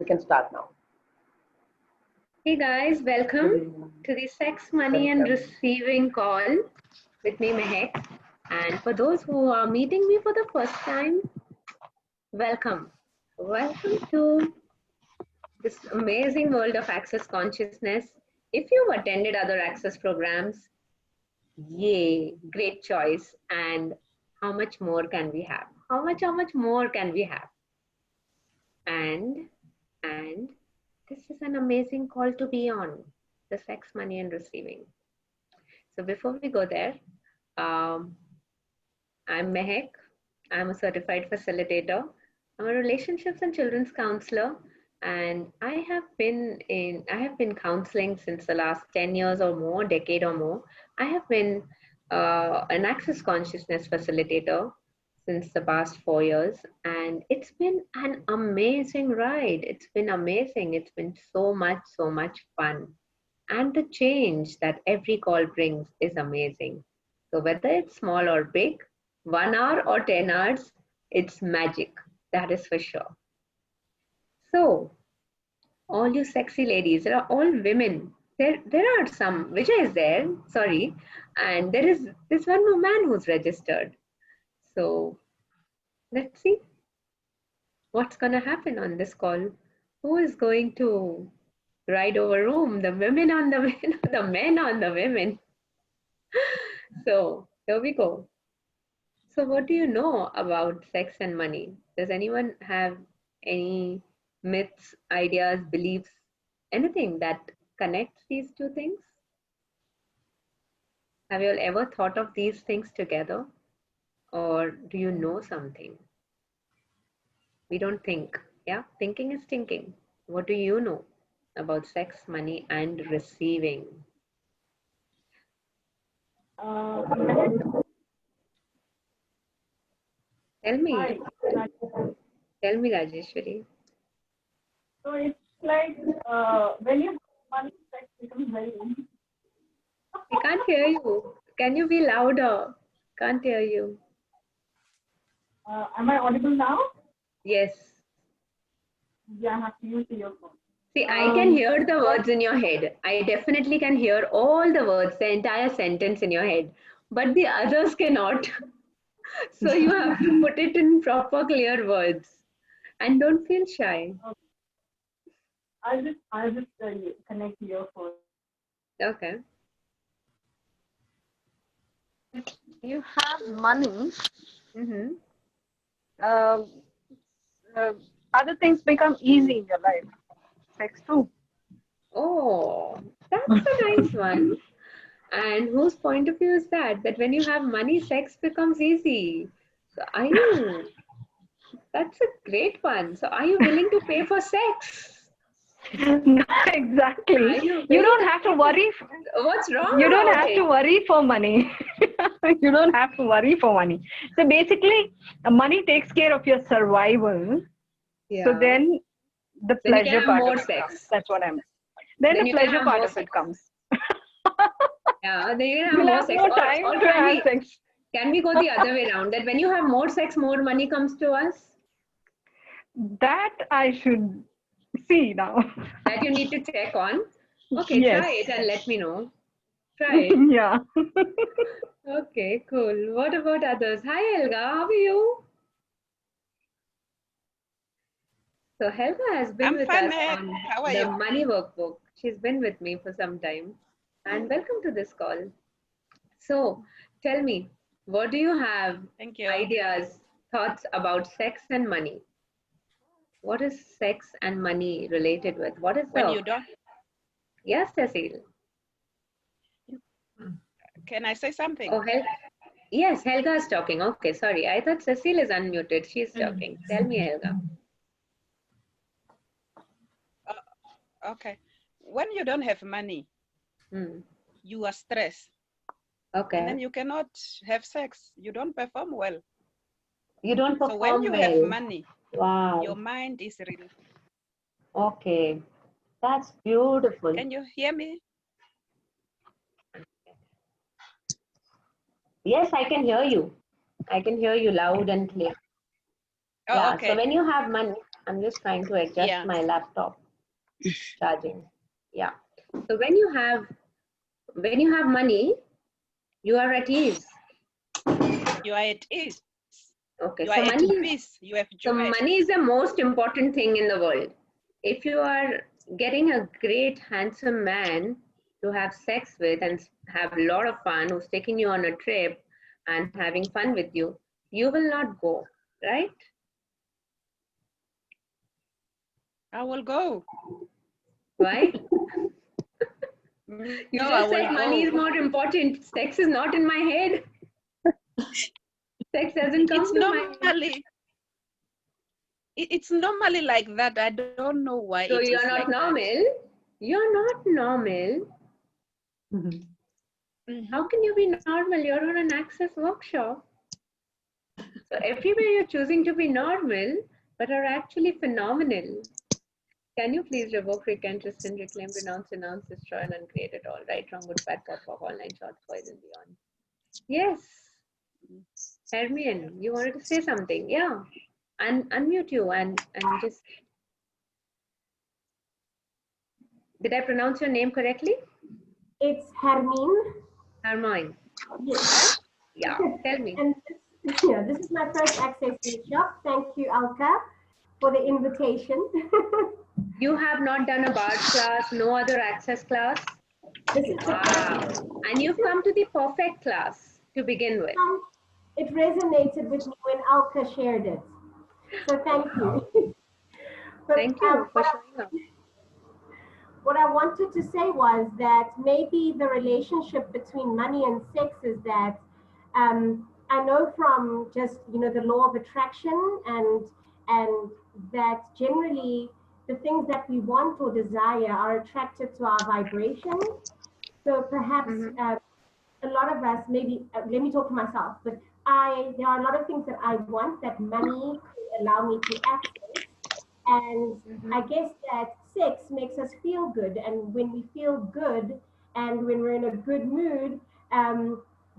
We can start now. Hey guys, welcome to the Sex, Money and Receiving call with me, Meheck. And for those who are meeting me for the first time, welcome. Welcome to this amazing world of Access Consciousness. If you've attended other Access programs, yay, great choice. And how much more can we have? How much more can we have? And this is an amazing call to be on, the Sex, Money and Receiving. So before we go there, I'm Meheck. I'm a certified facilitator. I'm a relationships and children's counselor, and I have been counseling since the last 10 years or more, decade or more. I have been an access consciousness facilitator since the past 4 years, and it's been an amazing ride. It's been amazing. It's been so much fun. And the change that every call brings is amazing. So whether it's small or big, 1 hour or 10 hours, it's magic. That is for sure. So all you sexy ladies, they are all women. There are some, Vijay is there, sorry. And there's one more man who's registered. So let's see what's going to happen on this call. Who is going to ride over room? The women on the men, the men on the women. So here we go. So what do you know about sex and money? Does anyone have any myths, ideas, beliefs, anything that connects these two things? Have you all ever thought of these things together? Or do you know something? We don't think. Yeah, thinking is thinking. What do you know about sex, money, and receiving? Tell me. Tell me, Rajeshwari. So it's like when you have money, sex becomes very easy. I can't hear you. Can you be louder? Can't hear you. Am I audible now? Yes. Yeah, I have to use the earphone. See, I can hear the words in your head. I definitely can hear all the words, the entire sentence in your head. But the others cannot. So you have to put it in proper, clear words. And don't feel shy. Okay. I'll just connect the earphone. Okay. You have money. Mm-hmm. Other things become easy in your life. Sex too. Oh, that's a nice one. And whose point of view is that? That when you have money, sex becomes easy. So are you? That's a great one. So are you willing to pay for sex? Exactly. You don't have to worry. What's wrong? You don't about have it? to worry for money. You don't have to worry for money. So basically, money takes care of your survival. Yeah. So then the Then you can pleasure have part more of it sex. comes. That's what I'm. Then Then the you can pleasure have part more of sex. it comes. Yeah, then you can have You'll more have sex. more time Or to have sex. can we go the other way around? That when you have more sex, more money comes to us? That I should see now. That you need to check on. Okay, Yes. try it and let me know. Try it. Yeah. Okay, cool. What about others? Hi, Helga. How are you? So Helga has been with us on the money workbook. She's been with me for some time. And welcome to this call. So tell me, what do you have ideas, thoughts about sex and money? What is sex and money related with? What is When the... you don't, Yes, Cecile. can I say something? Oh, yes, Helga is talking. Okay, sorry. I thought Cecile is unmuted. She's talking. Tell me, Helga. Okay. When you don't have money, you are stressed. Okay. And then you cannot have sex. You don't perform well. You don't perform well. So when you have money, wow, your mind is relieved. Okay, that's beautiful. Can you hear me? Yes, I can hear you. I can hear you loud and clear. Oh, Yeah, okay. so when you have money, I'm just trying to adjust Yeah. my laptop charging. Yeah. So when you have money, you are at ease. You are at ease. Okay. You are So at money, peace. You have so joy. money is the most important thing in the world. If you are getting a great, handsome man to have sex with and have a lot of fun, who's taking you on a trip and having fun with you, you will not go, right? I will go. Why? No, You I just will said money is go. more important. Sex is not in my head. Sex doesn't It's come to my head. normally it's normally like that. I don't know why it So is you're like not that. normal. You're not normal. How can you be normal? You're on an access workshop. So everywhere you're choosing to be normal, but are actually phenomenal. Can you please revoke, recant, rescind, reclaim, renounce, denounce, destroy, and uncreate it all? Right, wrong, good, bad, pop, pop, all nine short, poison, beyond. Yes, Hermione, you wanted to say something? Yeah, and unmute you and just. Did I pronounce your name correctly? It's Hermine. Hermione. Yes. Yeah, tell me. And this is my first Access workshop. Thank you, Alka, for the invitation. You have not done a bar class, no other access class? This is the Wow. And you've come to the perfect class to begin with. It resonated with me when Alka shared it. So thank Wow. you. But Thank you for showing up. what I wanted to say was that maybe the relationship between money and sex is that I know from just the law of attraction and that generally the things that we want or desire are attracted to our vibration. So perhaps a lot of us maybe let me talk for myself, but there are a lot of things that I want that money could allow me to access, and I guess that sex makes us feel good. And when we feel good and when we're in a good mood,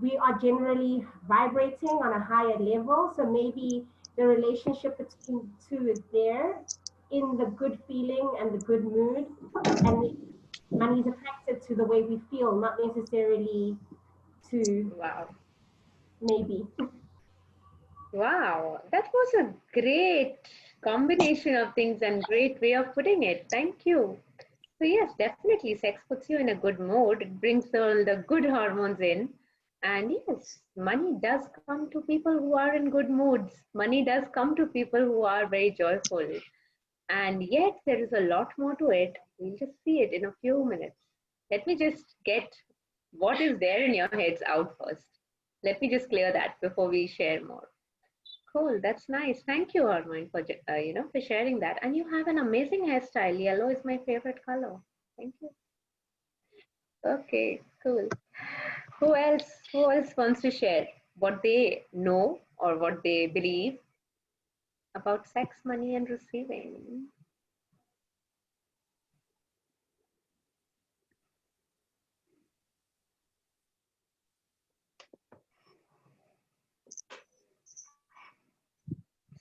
we are generally vibrating on a higher level. So maybe the relationship between two is there in the good feeling and the good mood. And money is attracted to the way we feel, not necessarily to Wow. maybe. Wow. That was a great combination of things and great way of putting it. Thank you. So yes, definitely sex puts you in a good mood. It brings all the good hormones in. And yes, money does come to people who are in good moods. Money does come to people who are very joyful. And yet there is a lot more to it. We'll just see it in a few minutes. Let me just get what is there in your heads out first. Let me just clear that before we share more. Cool, that's nice. Thank you, Armand, for for sharing that. And you have an amazing hairstyle. Yellow is my favorite color. Thank you. Okay, cool. Who else? Who else wants to share what they know or what they believe about sex, money, and receiving?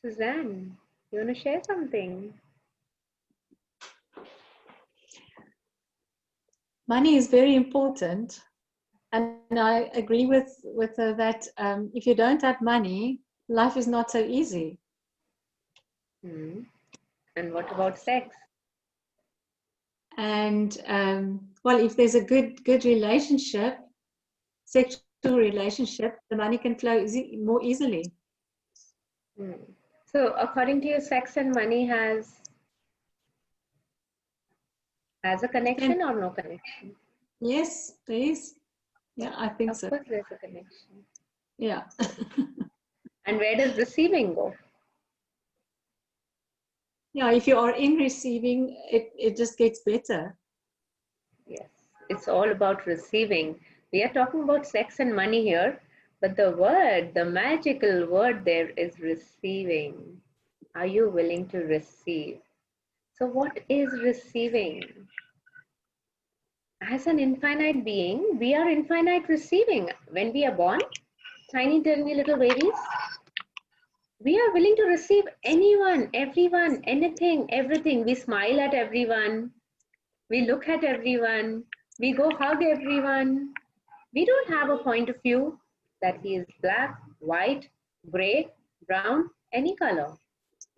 Suzanne, you want to share something? Money is very important, and I agree with her that if you don't have money, life is not so easy. Hmm. And what about sex? And well, if there's a good relationship, sexual relationship, the money can flow more easily. Hmm. So, according to you, sex and money has a connection or no connection? Yes, there is. Yeah, I think Of so. course, there's a connection. Yeah. And where does receiving go? Yeah, if you are in receiving, it just gets better. Yes, it's all about receiving. We are talking about sex and money here, but the magical word there is receiving. Are you willing to receive? So, what is receiving? As an infinite being, we are infinite receiving. When we are born, tiny, tiny little babies, We are willing to receive anyone, everyone, anything, everything. We smile at everyone. We look at everyone. We go hug everyone. We don't have a point of view that he is black, white, gray, brown, any color.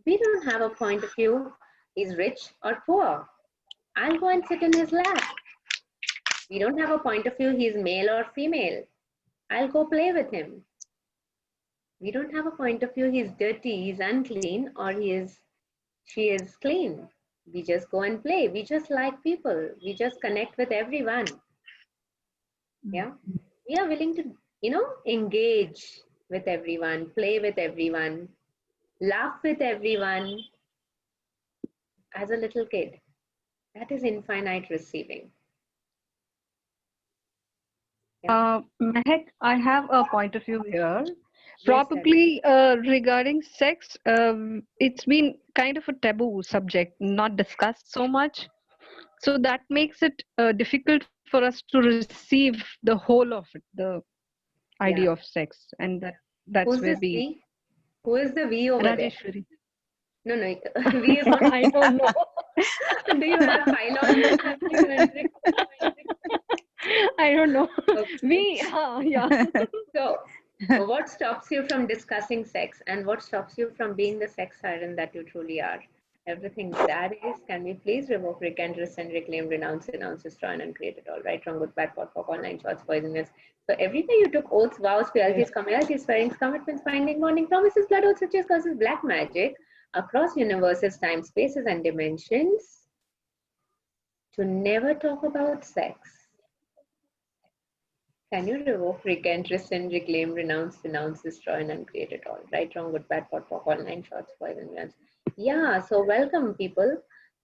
We don't have a point of view he's rich or poor. I'll go and sit in his lap. We don't have a point of view he's male or female. I'll go play with him. We don't have a point of view he's dirty, he's unclean, or she is clean. We just go and play. We just like people. We just connect with everyone. Yeah. We are willing to, engage with everyone, play with everyone, laugh with everyone as a little kid. That is infinite receiving. Meheck, I have a point of view here. Yes, Probably regarding sex, it's been kind of a taboo subject, not discussed so much. So that makes it difficult for us to receive the whole of it, the idea Yeah. of sex, and that's Who's where this we. we? Who is the we over there? Rajeshwari. No, we is not. I don't know. Do you have pylon? I don't know. Okay. We, yeah. So, what stops you from discussing sex, and what stops you from being the sex siren that you truly are? Everything that is, can we please revoke, recant, rescind, reclaim, renounce, destroy, and uncreate it all? Right, wrong, good, bad, pot, all nine shots, poisonous. So every day you took oaths, vows, fealties, communalities, swearings, commitments, binding, warning, promises, blood oaths, witches, curses, black magic across universes, time, spaces, and dimensions to never talk about sex. Can you revoke, recant, rescind, reclaim, renounce, destroy, and uncreate it all? Right, wrong, good, bad, pot, all nine shots, poison, renounce. Yeah, so welcome, people.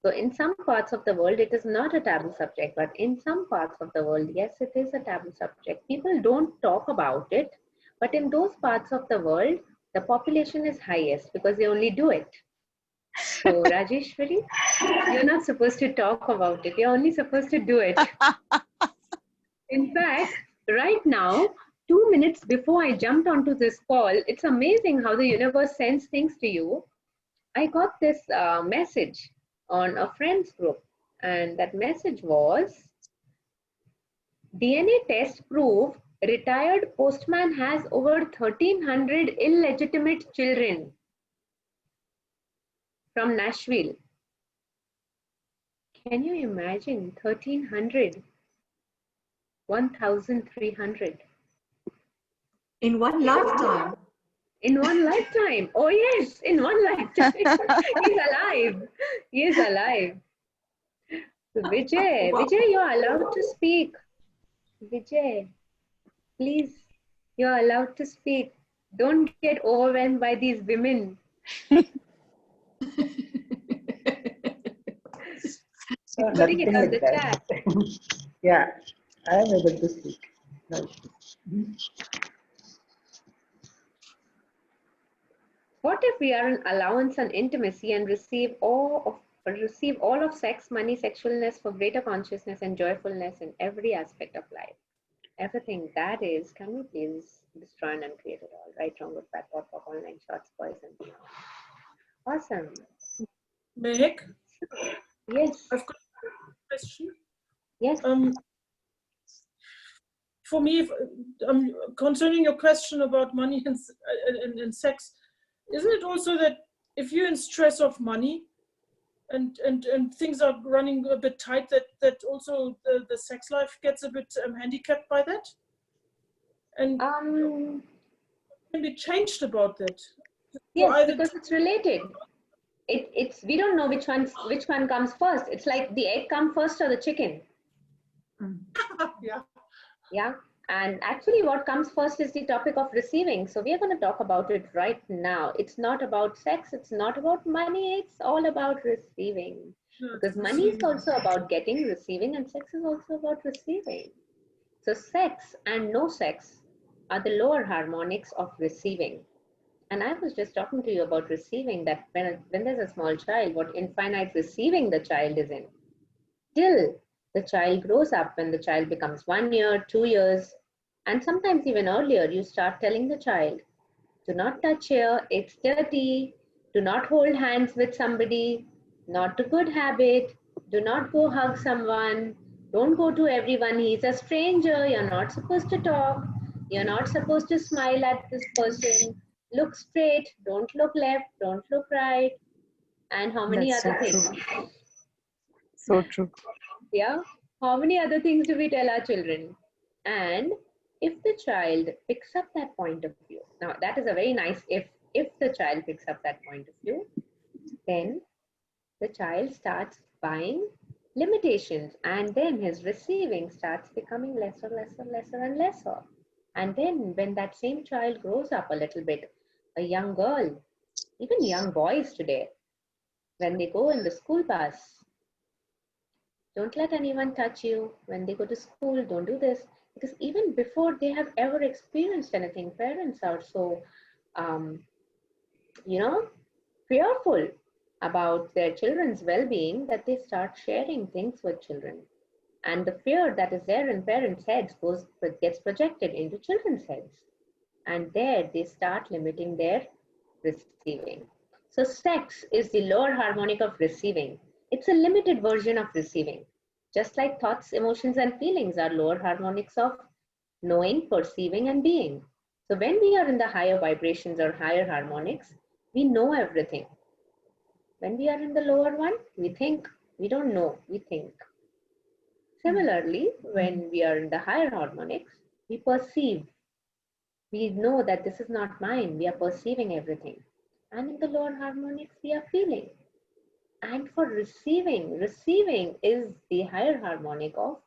So in some parts of the world, it is not a taboo subject, but in some parts of the world, yes, it is a taboo subject. People don't talk about it, but in those parts of the world, the population is highest because they only do it. So Rajeshwari, you're not supposed to talk about it. You're only supposed to do it. In fact, right now, 2 minutes before I jumped onto this call, it's amazing how the universe sends things to you. I got this message on a friend's group, and that message was, DNA test prove retired postman has over 1,300 illegitimate children from Nashville. Can you imagine 1,300? 1,300. In one lifetime. In one lifetime. Oh yes, in one lifetime. He's alive. He is alive. Vijay, you're allowed to speak. Vijay, please, you're allowed to speak. Don't get overwhelmed by these women. Putting it on the chat. Yeah, I am able to speak. No. What if we are an allowance and intimacy and receive all of sex, money, sexualness for greater consciousness and joyfulness in every aspect of life? Everything that is, can we please destroy and uncreate it all? Right, wrong, good, bad, pot, online shots, poison. Awesome. Meheck? Yes. I've got a question. Yes. For me, concerning your question about money and sex, isn't it also that if you're in stress of money and things are running a bit tight, that also the sex life gets a bit handicapped by that? And can be changed about that? Yes, because it's related. It's we don't know which one comes first. It's like the egg come first or the chicken. Yeah. Yeah. And actually what comes first is the topic of receiving. So we are going to talk about it right now. It's not about sex. It's not about money. It's all about receiving. Because money is also about getting, receiving, and sex is also about receiving. So sex and no sex are the lower harmonics of receiving. And I was just talking to you about receiving, that when there's a small child, what infinite receiving the child is in. Till the child grows up, when the child becomes 1 year, 2 years, and sometimes even earlier, you start telling the child Do not touch here, it's dirty. Do not hold hands with somebody, not a good habit. Do not go hug someone. Don't go to everyone, he's a stranger. You're not supposed to talk. You're not supposed to smile at this person. Look straight, don't look left, don't look right. And how many That's so other things? true. So true. Yeah. How many other things do we tell our children? And if the child picks up that point of view, now that is a very nice if the child picks up that point of view, then the child starts buying limitations, and then his receiving starts becoming lesser, lesser, lesser, and lesser. And then when that same child grows up a little bit, a young girl, even young boys today, when they go in the school bus, don't let anyone touch you. When they go to school, don't do this. Because even before they have ever experienced anything, parents are so, um, you know, fearful about their children's well-being that they start sharing things with children. And the fear that is there in parents' heads gets projected into children's heads. And there they start limiting their receiving. So sex is the lower harmonic of receiving. It's a limited version of receiving. Just like thoughts, emotions, and feelings are lower harmonics of knowing, perceiving, and being. So when we are in the higher vibrations or higher harmonics, we know everything. When we are in the lower one, we think. We don't know, we think. Similarly, when we are in the higher harmonics, we perceive. We know that this is not mine. We are perceiving everything. And in the lower harmonics, we are feeling. And for receiving is the higher harmonic of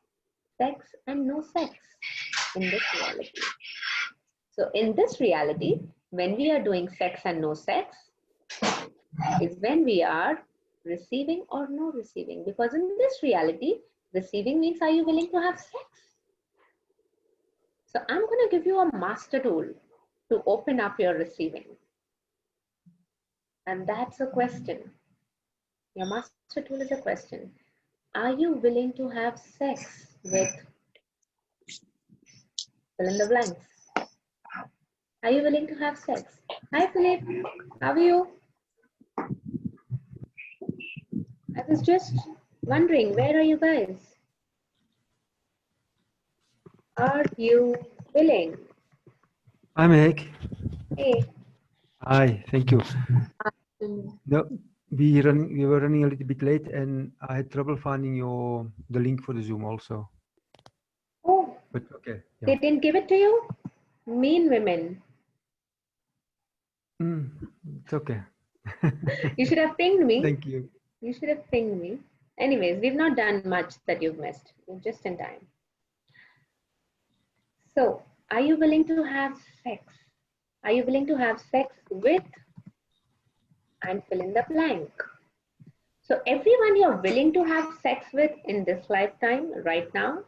sex and no sex in this reality. So in this reality, when we are doing sex and no sex, is when we are receiving or no receiving. Because in this reality, receiving means, are you willing to have sex? So I'm going to give you a master tool to open up your receiving. And that's a question. Your master tool is a question. Are you willing to have sex with fill in the blanks? Are you willing to have sex? Hi, Philip. How are you? I was just wondering, where are you guys? Are you willing? Hi, Meheck. Hey. Hi, thank you. No, we were running a little bit late, and I had trouble finding the link for the Zoom also. Oh, But okay, yeah. they didn't give it to you? Mean women. It's okay. You should have pinged me. Thank you. You should have pinged me. Anyways, we've not done much that you've missed. You're just in time. So, are you willing to have sex? Are you willing to have sex with and fill in the blank? So, everyone you're willing to have sex with in this lifetime right now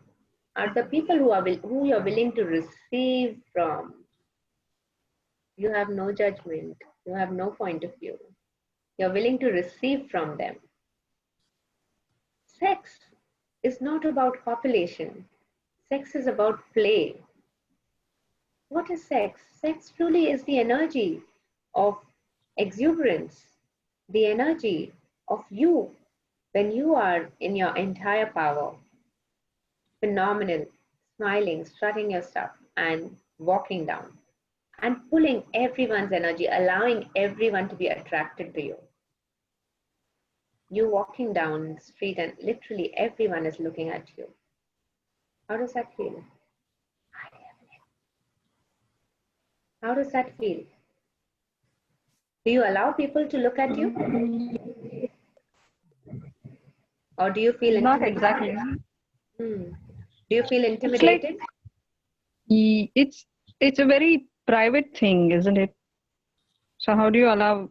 are the people who you're willing to receive from. You have no judgment. You have no point of view. You're willing to receive from them. Sex is not about copulation. Sex is about play. What is sex? Sex truly is the energy of exuberance, the energy of you when you are in your entire power. Phenomenal, smiling, strutting your stuff, and walking down and pulling everyone's energy, allowing everyone to be attracted to you. You walking down the street and literally everyone is looking at you. How does that feel? How does that feel? Do you allow people to look at you? Or do you feel Not intimidated? exactly. Do you feel It's like intimidated? it's a very private thing, isn't it? So how do you allow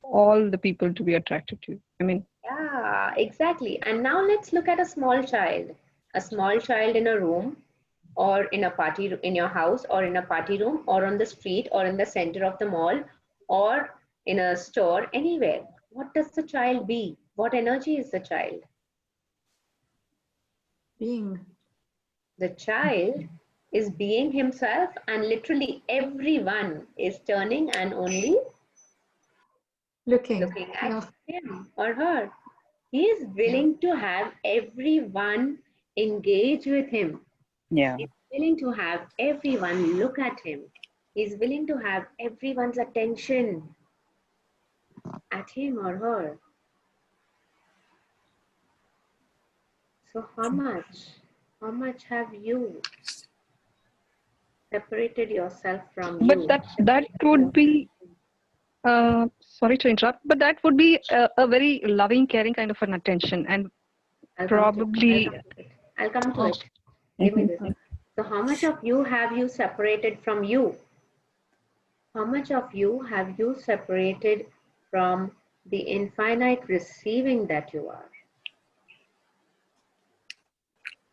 all the people to be attracted to you? I mean, Yeah, exactly. And now let's look at a small child. A small child in a room or in a party in your house or in a party room or on the street or in the center of the mall or in a store, anywhere. What does the child be? What energy is the child? Being. The child is being himself, and literally everyone is turning and only Looking. looking at Yeah. him or her. He is willing to have everyone engage with him. Yeah. He's willing to have everyone look at him. He's willing to have everyone's attention at him or her. So how much have you separated yourself from But you? that would be sorry to interrupt, but that would be a very loving, caring kind of an attention, and I'll probably come to it. Give me this. So how much of you have you separated from you? How much of you have you separated from the infinite receiving that you are?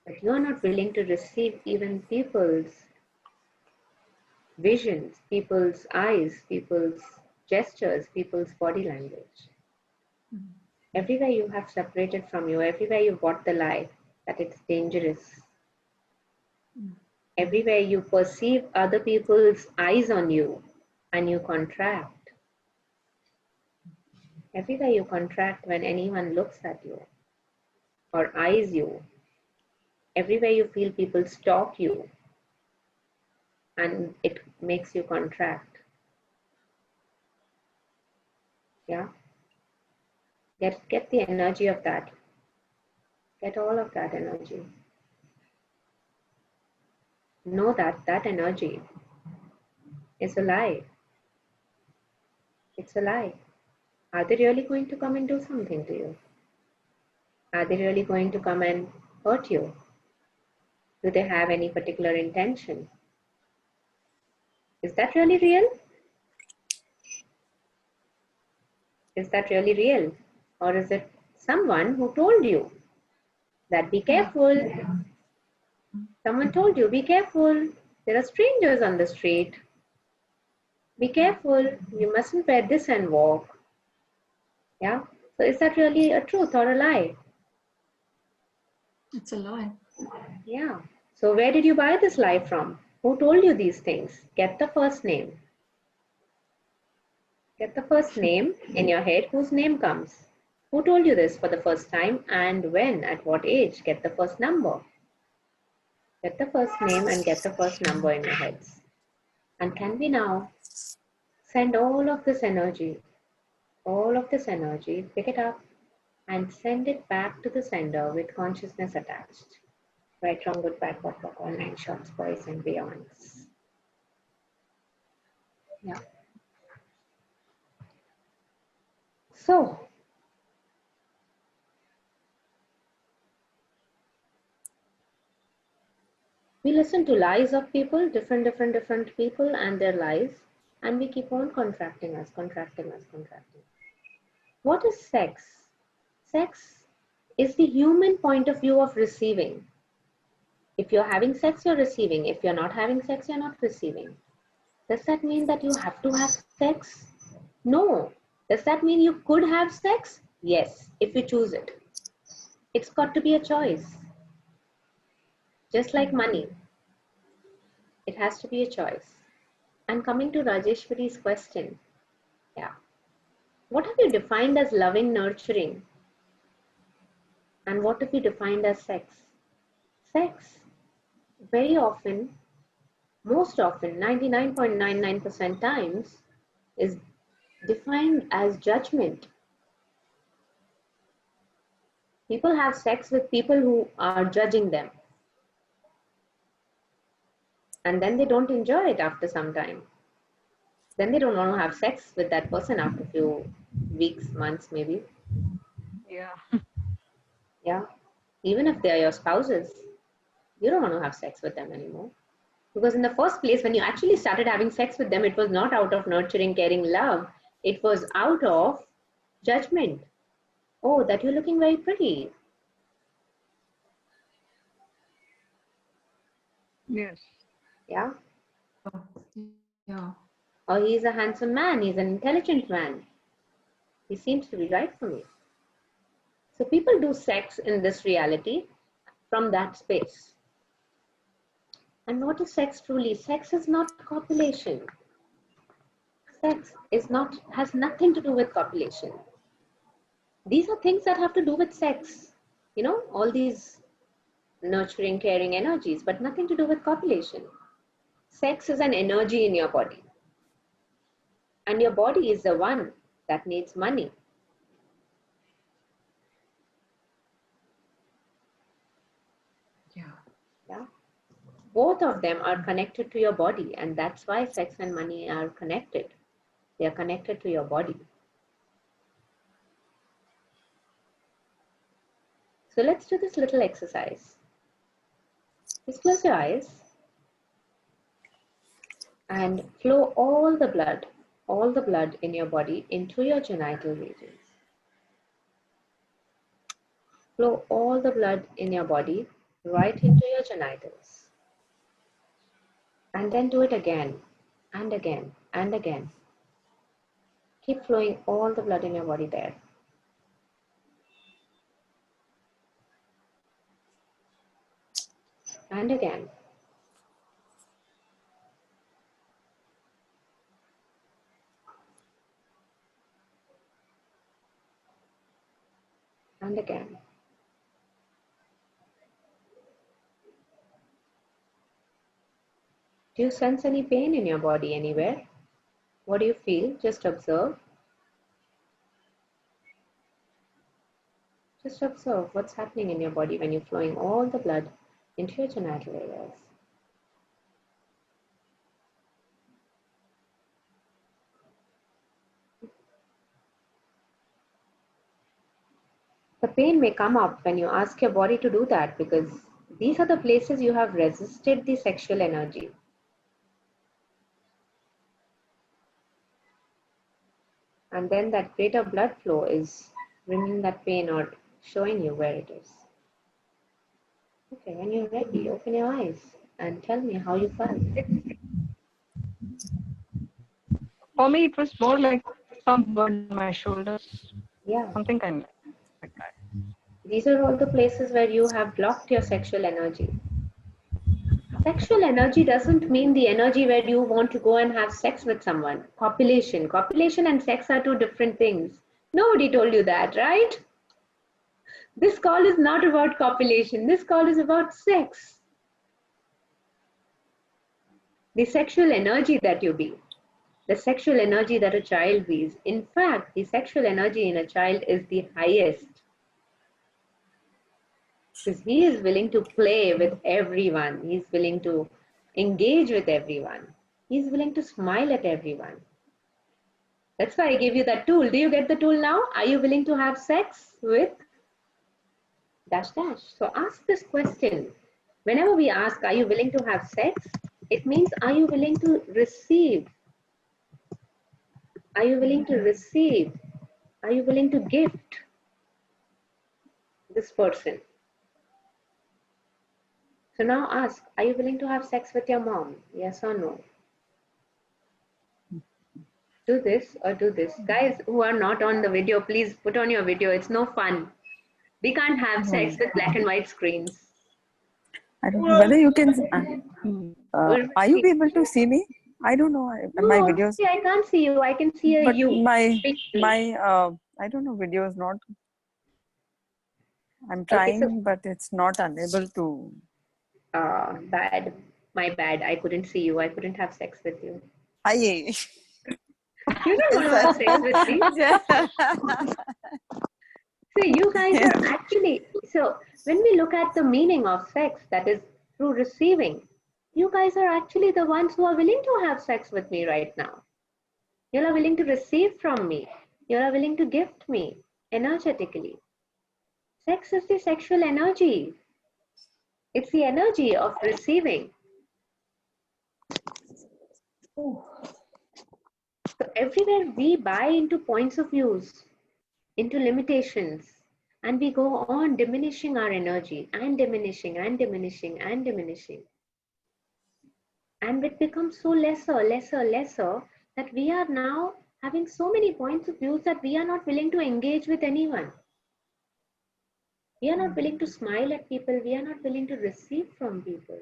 But you are not willing to receive even people's visions, people's eyes, people's gestures, people's body language. Everywhere you have separated from you, everywhere you bought the lie that it's dangerous. Everywhere you perceive other people's eyes on you and you contract. Everywhere you contract when anyone looks at you or eyes you. Everywhere you feel people stalk you and it makes you contract. Yeah. Get the energy of that. Get all of that energy. Know that that energy is a lie. It's a lie. Are they really going to come and do something to you? Are they really going to come and hurt you? Do they have any particular intention? Is that really real? Is that really real? Or is it someone who told you that be careful? Someone told you, be careful. There are strangers on the street. Be careful. You mustn't wear this and walk. Yeah. So is that really a truth or a lie? It's a lie. Yeah. So where did you buy this lie from? Who told you these things? Get the first name. Get the first name in your head. Whose name comes? Who told you this for the first time and when? At what age? Get the first number. Get the first name and get the first number in your heads. And can we now send all of this energy, pick it up and send it back to the sender with consciousness attached. Right, wrong, good, bad, what, all 9 shorts, boys and beyonds. Yeah. So, we listen to lies of people, different people and their lies, and we keep on contracting us. What is sex? Sex is the human point of view of receiving. If you're having sex, you're receiving. If you're not having sex, you're not receiving. Does that mean that you have to have sex? No. Does that mean you could have sex? Yes, if you choose it. It's got to be a choice. Just like money, it has to be a choice. And coming to Rajeshwari's question, yeah. What have you defined as loving, nurturing? And what have you defined as sex? Sex, very often, most often, 99.99% times, is defined as judgment. People have sex with people who are judging them. And then they don't enjoy it after some time. Then they don't want to have sex with that person after a few weeks, months, maybe. yeah. Yeah. Even if they are your spouses, you don't want to have sex with them anymore. Because in the first place, when you actually started having sex with them, it was not out of nurturing, caring, love. It was out of judgment. Oh, that you're looking very pretty. Yes. Yeah. Yeah. Or he's a handsome man, he's an intelligent man. He seems to be right for me. So people do sex in this reality from that space. And what is sex truly? Sex is not copulation. Sex has nothing to do with copulation. These are things that have to do with sex. You know, all these nurturing, caring energies, but nothing to do with copulation. Sex is an energy in your body. And your body is the one that needs money. Yeah. Both of them are connected to your body, and that's why sex and money are connected. They are connected to your body. So let's do this little exercise. Just close your eyes and flow all the blood in your body into your genital regions. Flow all the blood in your body right into your genitals. And then do it again and again and again. Keep flowing all the blood in your body there. And again. And again. Do you sense any pain in your body anywhere? What do you feel? Just observe. Just observe what's happening in your body when you're flowing all the blood into your genital areas. The pain may come up when you ask your body to do that, because these are the places you have resisted the sexual energy. And then that greater blood flow is bringing that pain or showing you where it is. Okay, when you're ready, open your eyes and tell me how you felt. For me, it was more like some burden on my shoulders. Yeah. Something kind like that. These are all the places where you have blocked your sexual energy. Sexual energy doesn't mean the energy where you want to go and have sex with someone. Copulation and sex are two different things. Nobody told you that, right? This call is not about copulation. This call is about sex. The sexual energy that you be, the sexual energy that a child bees. In fact, the sexual energy in a child is the highest, because he is willing to play with everyone. He's willing to engage with everyone. He's willing to smile at everyone. That's why I gave you that tool. Do you get the tool now? Are you willing to have sex with dash dash? So ask this question. Whenever we ask, are you willing to have sex? It means, are you willing to receive? Are you willing to receive? Are you willing to gift this person? So now ask, are you willing to have sex with your mom? Yes or no? Do this or do this. Guys who are not on the video, please put on your video. It's no fun. We can't have sex with black and white screens. I don't know whether you can. Are you able to see me? I don't know. My No, videos. I can't see you. I can see But you. my I don't know, video is not. I'm trying, Okay, so, but it's not unable to. bad. My bad. I couldn't see you. I couldn't have sex with you. Aye. You don't want to have sex with me. So you guys are actually, so when we look at the meaning of sex, that is through receiving, you guys are actually the ones who are willing to have sex with me right now. You are willing to receive from me. You are willing to gift me energetically. Sex is the sexual energy. It's the energy of receiving. So everywhere we buy into points of views, into limitations, and we go on diminishing our energy and diminishing and diminishing and diminishing. And it becomes so lesser that we are now having so many points of views that we are not willing to engage with anyone. We are not willing to smile at people. We are not willing to receive from people.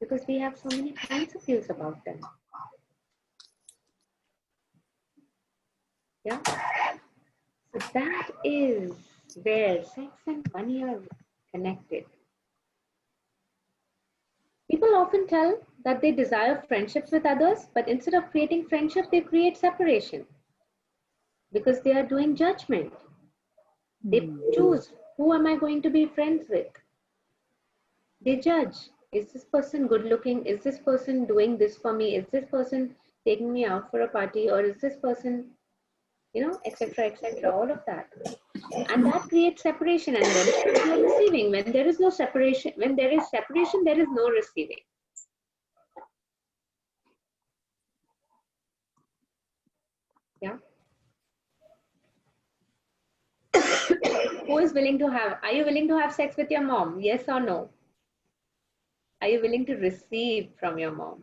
because we have so many points of views about them. Yeah. So that is where sex and money are connected. People often tell that they desire friendships with others, but instead of creating friendship, they create separation because they are doing judgment. They choose, who am I going to be friends with? They judge. Is this person good looking? Is this person doing this for me? Is this person taking me out for a party? Or is this person, etc., etc., all of that. And that creates separation. And then there is no receiving. When there is no separation, when there is separation, there is no receiving. Yeah. Who is willing to have, are you willing to have sex with your mom? Yes or no? Are you willing to receive from your mom?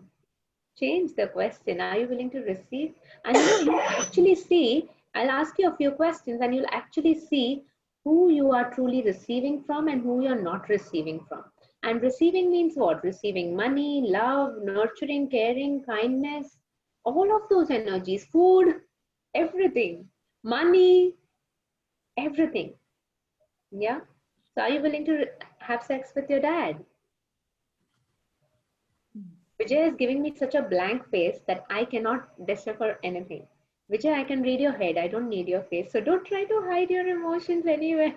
Change the question. Are you willing to receive? And you actually see, I'll ask you a few questions and you'll actually see who you are truly receiving from and who you're not receiving from. And receiving means what? Receiving money, love, nurturing, caring, kindness, all of those energies, food, everything, money, everything. Yeah. So are you willing to have sex with your dad? Vijay is giving me such a blank face that I cannot decipher anything. Vijay, I can read your head. I don't need your face. So don't try to hide your emotions anywhere.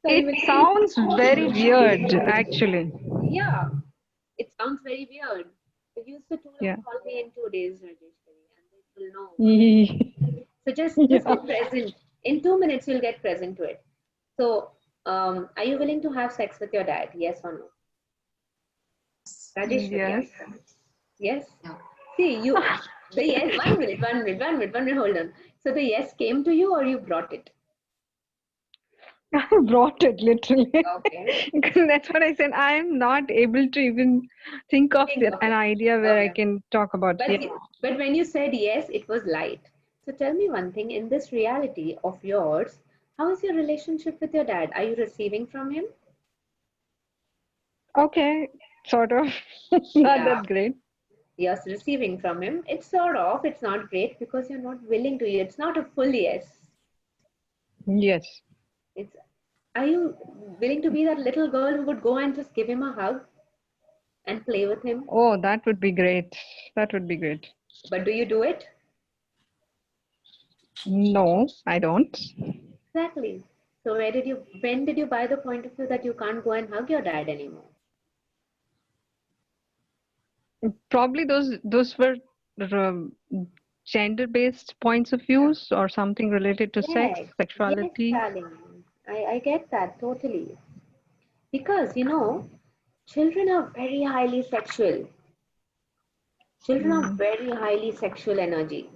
So It sounds very weird, actually. yeah, it sounds very weird. Use the tool Yeah. of call me in 2 days, Rajeshwari, and they will know. Yeah. So just get present. In 2 minutes, you'll get present to it. So, are you willing to have sex with your dad? Yes or no? Rajeshwari, Yes. yes. See, you. The yes. 1 minute. 1 minute. 1 minute. 1 minute. Hold on. So the yes came to you, or you brought it? I brought it literally. Okay. Because that's what I said. I'm not able to even think of an idea where I can talk about it. But when you said yes, it was light. So tell me one thing, in this reality of yours, how is your relationship with your dad? Are you receiving from him? Okay, sort of. Not that great. Yes, receiving from him. It's sort of, it's not great because you're not willing to. It's not a full yes. Yes. It's, are you willing to be that little girl who would go and just give him a hug and play with him? Oh, that would be great. That would be great. But do you do it? No, I don't. Exactly. So when did you buy the point of view that you can't go and hug your dad anymore? Probably those were um, gender-based points of views or something related to sex, Yes, yes, sexuality. darling. I get that totally. Because, children are very highly sexual. Children are very highly sexual energy.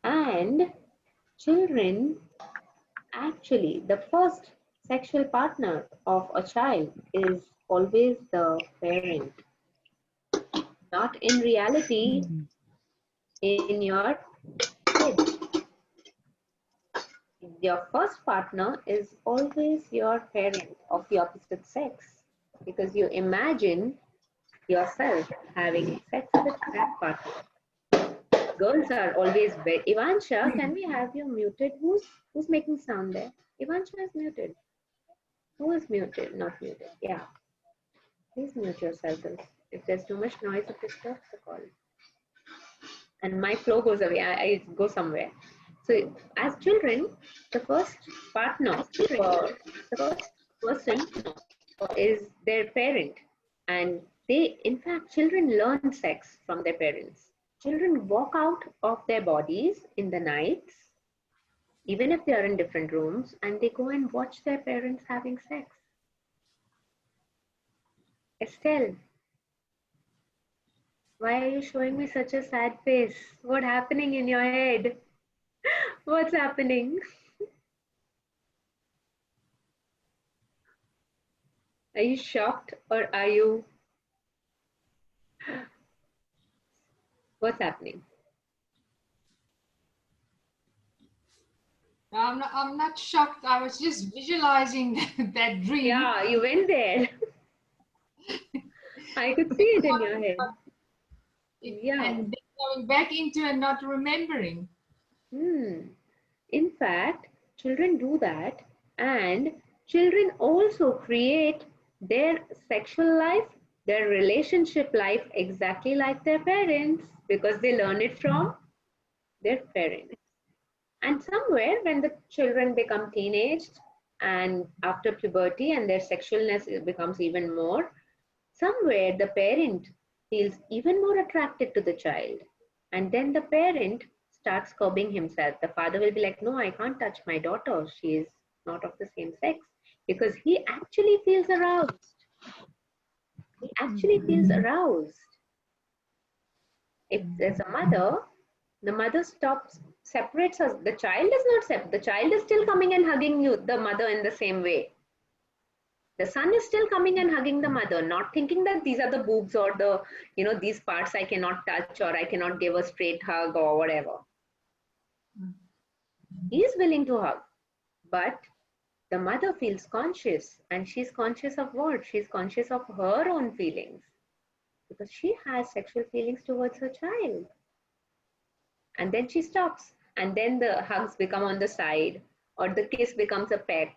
And children, actually, the first sexual partner of a child is always the parent. Not in reality, in your head. Your first partner is always your parent of the opposite sex because you imagine yourself having sex with that partner. Girls are always very. Ivansha, can we have you muted? Who's making sound there? Ivansha is muted. Who is muted? Not muted. Yeah. Please mute yourself if there's too much noise, it disturbs the call. And my flow goes away. I go somewhere. So as children, the first partner for the first person is their parent. And they, in fact, children learn sex from their parents. Children walk out of their bodies in the nights, even if they are in different rooms, and they go and watch their parents having sex. Estelle, why are you showing me such a sad face? What's happening in your head? What's happening? Are you shocked or are you? What's happening? I'm not shocked. I was just visualizing that dream. Yeah, you went there. I could see it in your head. Yeah. And then going back into and not remembering. In fact, children do that, and children also create their sexual life, their relationship life exactly like their parents because they learn it from their parents. And somewhere when the children become teenaged and after puberty and their sexualness becomes even more, somewhere the parent feels even more attracted to the child. And then the parent starts curbing himself. The father will be like, no, I can't touch my daughter. She is not of the same sex. Because he actually feels aroused. He actually feels aroused. If there's a mother, the mother stops, separates us. The child is not separate. The child is still coming and hugging you, the mother, in the same way. The son is still coming and hugging the mother, not thinking that these are the boobs or the, these parts I cannot touch or I cannot give a straight hug or whatever. He is willing to hug, but the mother feels conscious, and she's conscious of what? She's conscious of her own feelings because she has sexual feelings towards her child. And then she stops, and then the hugs become on the side, or the kiss becomes a peck,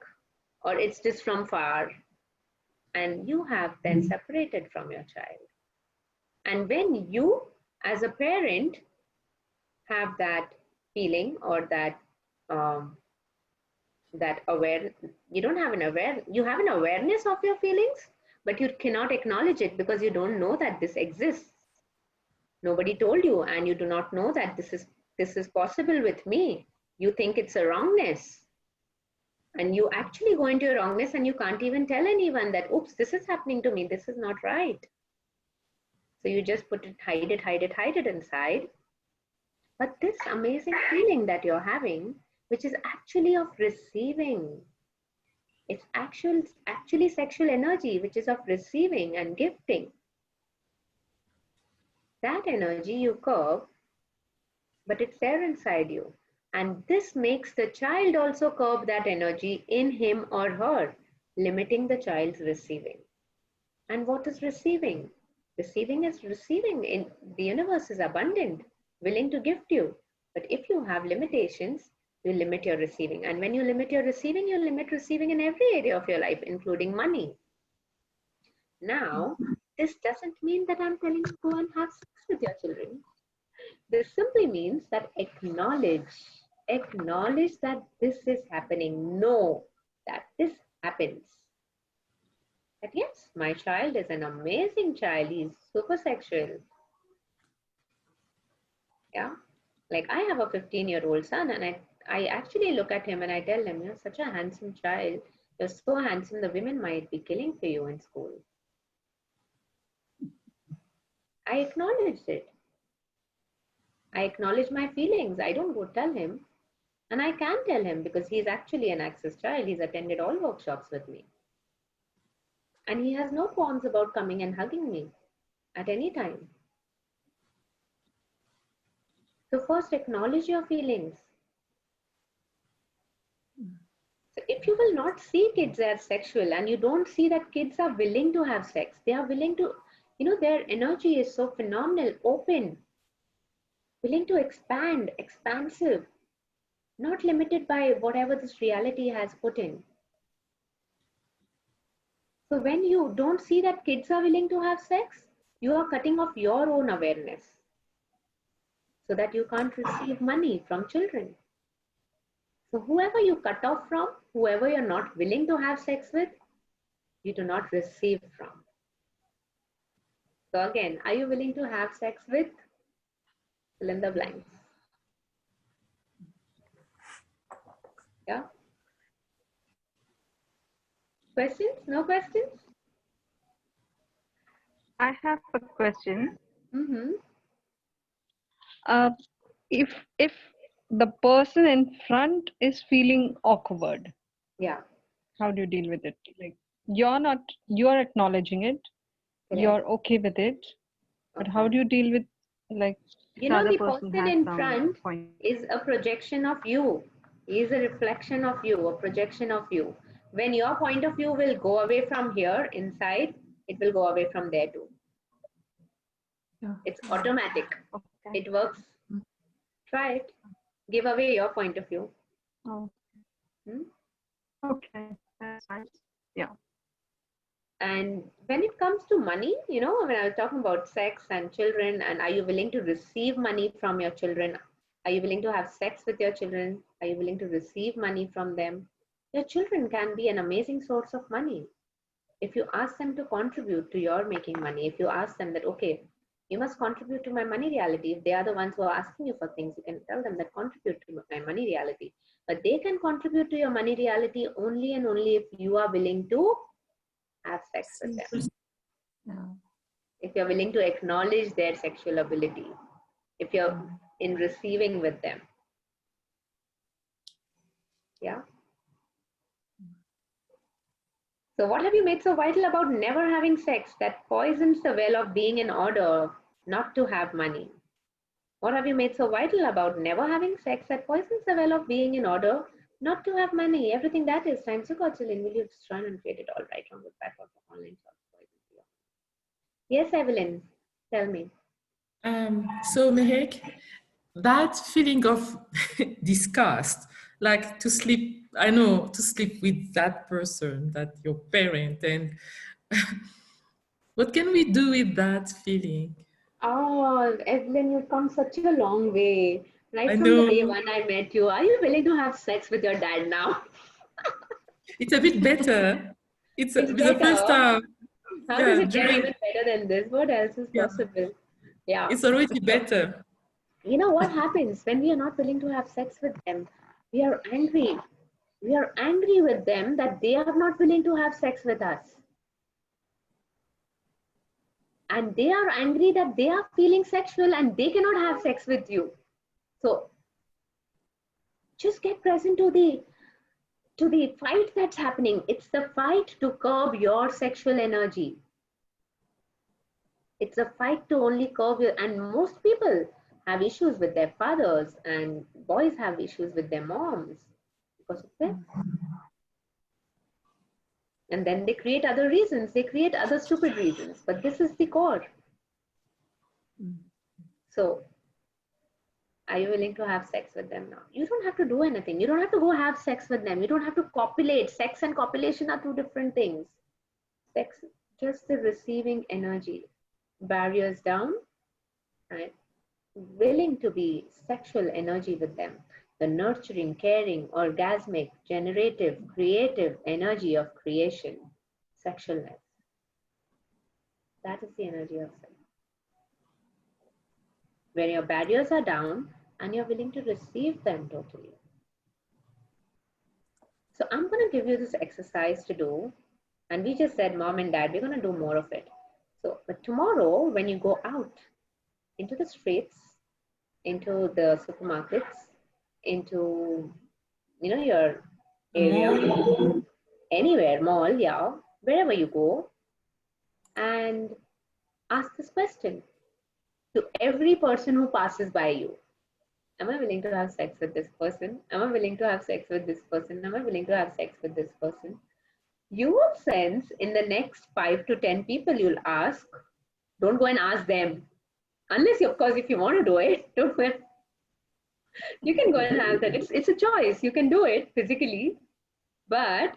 or it's just from far, and you have then separated from your child. And when you, as a parent, have that feeling or that aware, you don't have an aware, you have an awareness of your feelings, but you cannot acknowledge it because you don't know that this exists. Nobody told you, and you do not know that this is possible with me. You think it's a wrongness, and you actually go into a wrongness, and you can't even tell anyone that, oops, this is happening to me. This is not right. So you just put it, hide it, hide it, hide it inside. But this amazing feeling that you're having, which is actually of receiving, it's actually sexual energy, which is of receiving and gifting. That energy you curb, but it's there inside you. And this makes the child also curb that energy in him or her, limiting the child's receiving. And what is receiving? Receiving is receiving. In the universe is abundant, willing to gift you. But if you have limitations, you limit your receiving. And when you limit your receiving, you limit receiving in every area of your life, including money. Now, this doesn't mean that I'm telling you go and have sex with your children. This simply means that acknowledge that this is happening. Know that this happens. That yes, my child is an amazing child. He's super sexual. Yeah. Like I have a 15-year-old son, and I actually look at him and I tell him, you're such a handsome child. You're so handsome, the women might be killing for you in school. I acknowledged it. I acknowledge my feelings. I don't go tell him. And I can tell him because he's actually an access child. He's attended all workshops with me. And he has no qualms about coming and hugging me at any time. So first acknowledge your feelings. So if you will not see kids as sexual and you don't see that kids are willing to have sex, they are willing to, their energy is so phenomenal, open, willing to expand, expansive, not limited by whatever this reality has put in. So when you don't see that kids are willing to have sex, you are cutting off your own awareness so that you can't receive money from children. So whoever you cut off from, whoever you're not willing to have sex with, you do not receive from. So again, are you willing to have sex with? Fill in the blanks. Yeah. Questions? No questions? I have a question. Mm-hmm. If the person in front is feeling awkward, yeah, how do you deal with it? Like you're acknowledging it, correct. you're okay with it, but how do you deal with like the other person has in some front point? is a projection of you. He is a reflection of you, a projection of you. When your point of view will go away from here inside, it will go away from there too. Yeah. It's automatic. Okay. It works. Try it. Give away your point of view. Oh, Hmm? okay. That's nice. Yeah. And when it comes to money, you know, when I was talking about sex and children, and are you willing to receive money from your children? Are you willing to have sex with your children? Are you willing to receive money from them? Your children can be an amazing source of money. If you ask them to contribute to your making money, if you ask them that, okay, you must contribute to my money reality. If they are the ones who are asking you for things, you can tell them that contribute to my money reality. But they can contribute to your money reality only and only if you are willing to have sex with them. Yeah. If you're willing to acknowledge their sexual ability, if you're in receiving with them. Yeah. So what have you made so vital about never having sex that poisons the well of being in order not to have money? What have you made so vital about never having sex that poisons the well of being in order not to have money? Everything that is times you got Celine, will you just run and create it all right wrong with bad for online shops? Yes, Evelyn, tell me. So Meheck, that feeling of disgust, like to sleep, I know, to sleep with that person, that your parent, and what can we do with that feeling? Oh, Evelyn, you've come such a long way. Right I from the day know one I met you, are you willing to have sex with your dad now? it's a bit better. It's It's the first better. time, How does yeah, it get during, even better than this? What else is yeah, possible? Yeah. it's already better. You know what happens when we are not willing to have sex with them? We are angry. We are angry with them that they are not willing to have sex with us. And they are angry that they are feeling sexual and they cannot have sex with you. So just get present to the fight that's happening. It's the fight to curb your sexual energy. It's a fight to only curb your, and most people have issues with their fathers, and boys have issues with their moms because of this. And then they create other reasons, they create other stupid reasons, but this is the core. So, are you willing to have sex with them now? You don't have to do anything. You don't have to go have sex with them. You don't have to copulate. Sex and copulation are two different things. Sex, just the receiving energy. Barriers down, right? Willing to be sexual energy with them. The nurturing, caring, orgasmic, generative, creative energy of creation. Sexualness. That is the energy of sex. When your barriers are down and you're willing to receive them totally. So I'm going to give you this exercise to do. And we just said, mom and dad, we're going to do more of it. So, but tomorrow, when you go out into the streets, into the supermarkets, into, you know, your area, anywhere, mall, yeah, wherever you go, and ask this question to every person who passes by you. Am I willing to have sex with this person? Am I willing to have sex with this person? Am I willing to have sex with this person? You will sense in the next 5 to 10 people you'll ask, don't go and ask them. Unless, of course, if you want to do it, don't go. You can go and have that. It's a choice. You can do it physically. But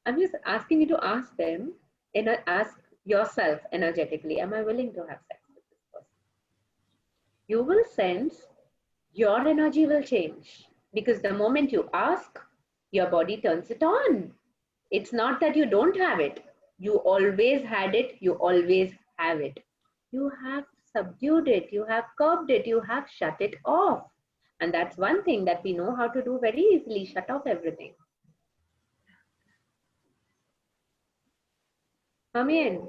I'm just asking you to ask them, and ask yourself energetically, am I willing to have sex with this person? You will sense your energy will change because the moment you ask, your body turns it on. It's not that you don't have it. You always had it. You always have it. You have subdued it. You have curbed it. You have shut it off. And that's one thing that we know how to do very easily, shut off everything. Come in.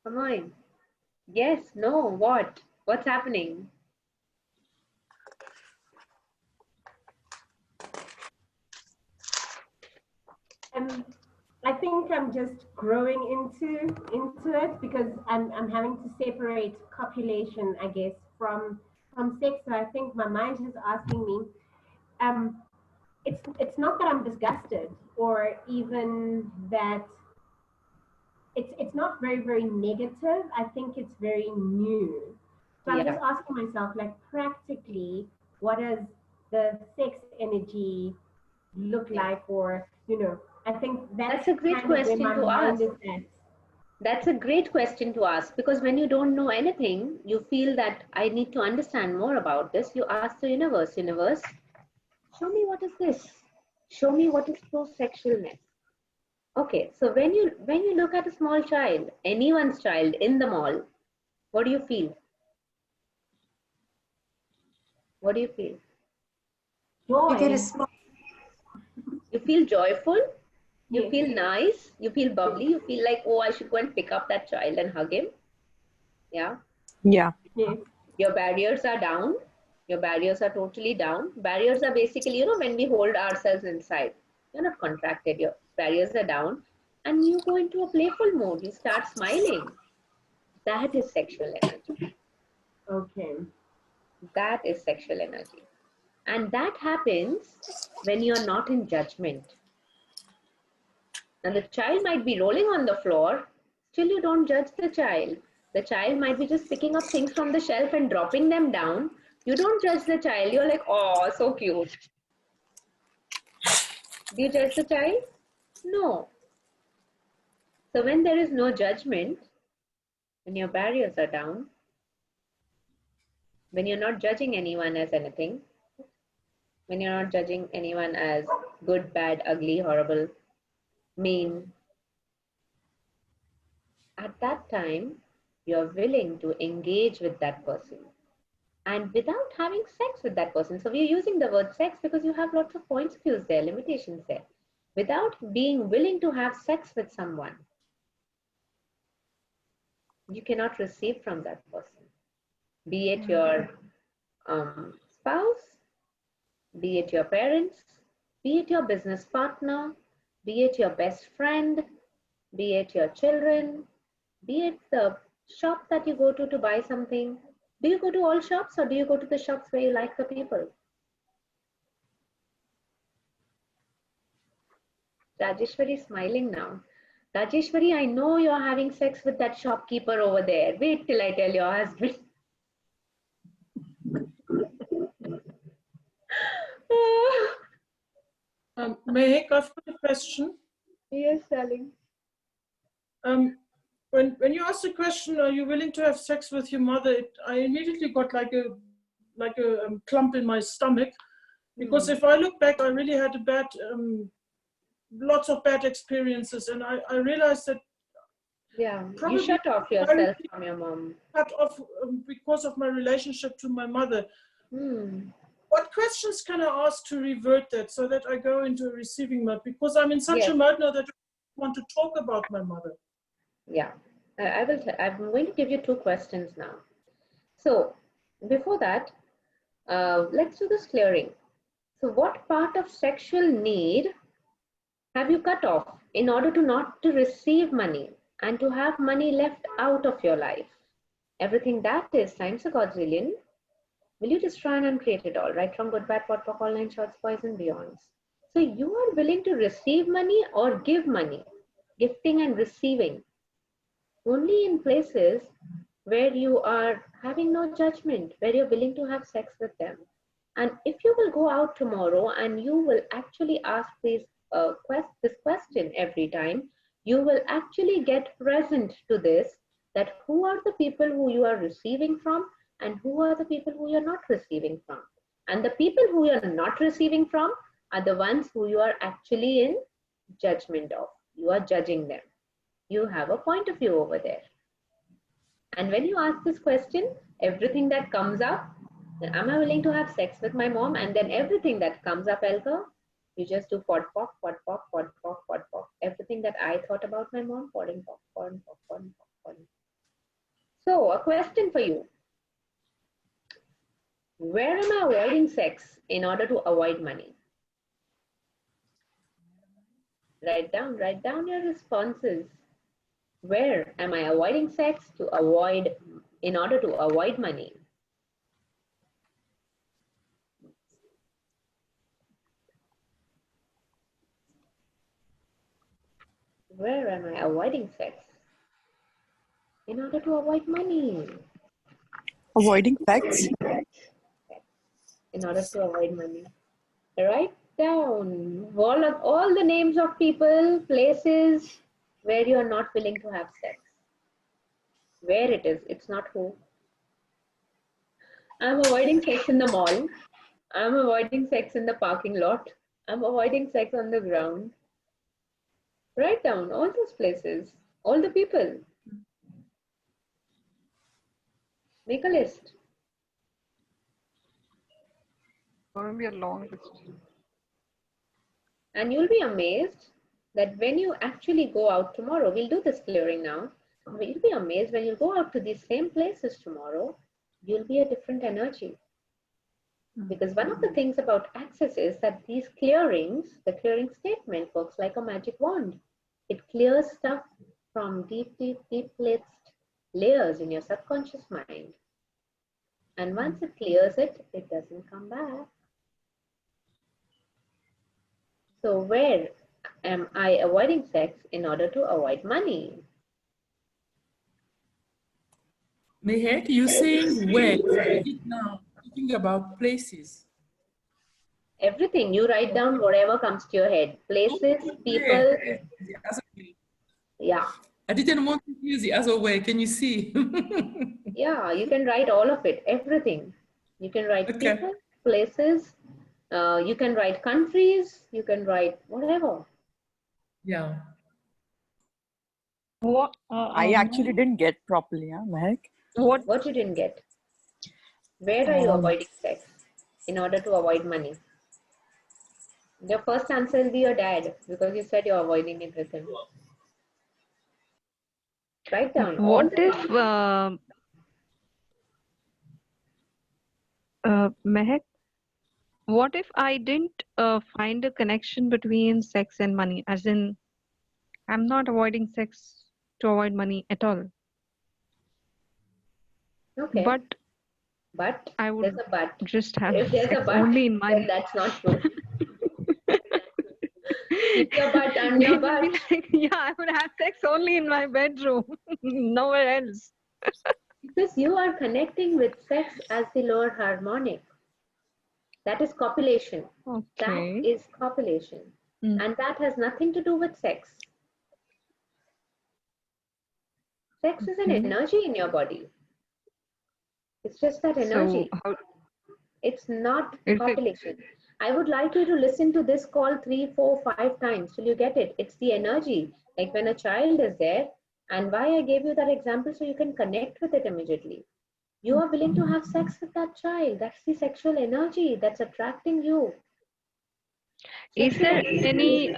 Come on. Yes, no, what? What's happening? I think I'm just growing into it because I'm having to separate copulation, I guess, from sex. So I think my mind is asking me, it's not that I'm disgusted or even that it's not very negative. I think it's very new. So I'm Yeah. just asking myself, like, practically, what does the sex energy look like? Or, I think That's that's a great kind of where question my to mind ask. is at. That's a great question to ask, because when you don't know anything, you feel that I need to understand more about this. You ask the universe, show me what is this? Show me what is pro-sexualness. Okay, so when you look at a small child, anyone's child in the mall, what do you feel? What do you feel? You get a Joy. small. You feel joyful, you Yes. feel nice, you feel bubbly, you feel like, oh, I should go and pick up that child and hug him. Yeah. Yeah. Yes. Your barriers are down. Your barriers are totally down. Barriers are basically, when we hold ourselves inside. You're not contracted. Your barriers are down. And you go into a playful mode. You start smiling. That is sexual energy. Okay. That is sexual energy. And that happens when you're not in judgment. And the child might be rolling on the floor, still you don't judge the child. The child might be just picking up things from the shelf and dropping them down. You don't judge the child. You're like, oh, so cute. Do you judge the child? No. So when there is no judgment, when your barriers are down, when you're not judging anyone as anything, when you're not judging anyone as good, bad, ugly, horrible, mean, at that time, you're willing to engage with that person. And without having sex with that person. So we're using the word sex because you have lots of points of views there, limitations there. Without being willing to have sex with someone, you cannot receive from that person. Be it your spouse, be it your parents, be it your business partner, be it your best friend, be it your children, be it the shop that you go to buy something. Do you go to all shops, or do you go to the shops where you like the people? Rajeshwari is smiling now. Rajeshwari, I know you're having sex with that shopkeeper over there. Wait till I tell your husband. Meheck, I've got a question. Yes, darling. When you asked the question, are you willing to have sex with your mother? I immediately got like a clump in my stomach, because if I look back, I really had lots of bad experiences, and I realized that you shut off yourself from your mom. Cut off because of my relationship to my mother. What questions can I ask to revert that, so that I go into a receiving mode? Because I'm in such a mode now that I want to talk about my mother. Yeah, I will. I'm going to give you 2 questions now. So before that, let's do this clearing. So what part of sexual need have you cut off in order to not to receive money and to have money left out of your life? Everything that is times a godzillion. Will you destroy and uncreate it all, right from good, bad, pot, pock, all 9 shorts, poison, beyonds? So you are willing to receive money or give money, gifting and receiving, only in places where you are having no judgment, where you're willing to have sex with them. And if you will go out tomorrow and you will actually ask this question every time, you will actually get present to this, that who are the people who you are receiving from and who are the people who you're not receiving from. And the people who you're not receiving from are the ones who you are actually in judgment of. You are judging them. You have a point of view over there. And when you ask this question, everything that comes up, am I willing to have sex with my mom? And then everything that comes up, Elka, you just do pot pock, pot pock, pot pock, pot pock. Everything that I thought about my mom, potting pock, potting pock, potting pock, potting pock. So a question for you. Where am I avoiding sex in order to avoid money? Write down your responses. Where am I avoiding sex in order to avoid money? Where am I avoiding sex in order to avoid money. Avoiding facts. In order to avoid money. Write down all the names of people, places where you are not willing to have sex. Where it is, it's not who. I'm avoiding sex in the mall. I'm avoiding sex in the parking lot. I'm avoiding sex on the ground. Write down all those places, all the people. Make a list. Going to be a long list. And you'll be amazed that when you actually go out tomorrow, we'll do this clearing now. You'll be amazed when you go out to these same places tomorrow, you'll be a different energy. Because one of the things about access is that these clearings, the clearing statement works like a magic wand. It clears stuff from deep placed layers in your subconscious mind. And once it clears it, it doesn't come back. So where am I avoiding sex in order to avoid money? Meheck, you're saying where? Right now, thinking about places. Everything. You write down whatever comes to your head. Places, people. Where? The other way. Yeah. I didn't want to use the other way. Can you see? Yeah, you can write all of it, everything. You can write people, places, you can write countries, you can write whatever. Yeah. What? I actually didn't get properly, huh, Meheck? What you didn't get? Where are you avoiding sex in order to avoid money? Your first answer will be your dad because you said you're avoiding it with him. Write down. What if, Mehak, what if I didn't find a connection between sex and money? As in, I'm not avoiding sex to avoid money at all. Okay. But I would there's a but. just have If there's sex a but, only in my then that's not true. Keep your butt on your butt. like, yeah, I would have sex only in my bedroom, nowhere else. Because you are connecting with sex as the lower harmonic. That is copulation. Okay. That is copulation. And that has nothing to do with sex. Sex is an energy in your body. It's just that energy. So it's not copulation. I would like you to listen to this call 3, 4, 5 times till you get it. It's the energy. Like when a child is there, and why I gave you that example so you can connect with it immediately. You are willing to have sex with that child. That's the sexual energy that's attracting you. Is there any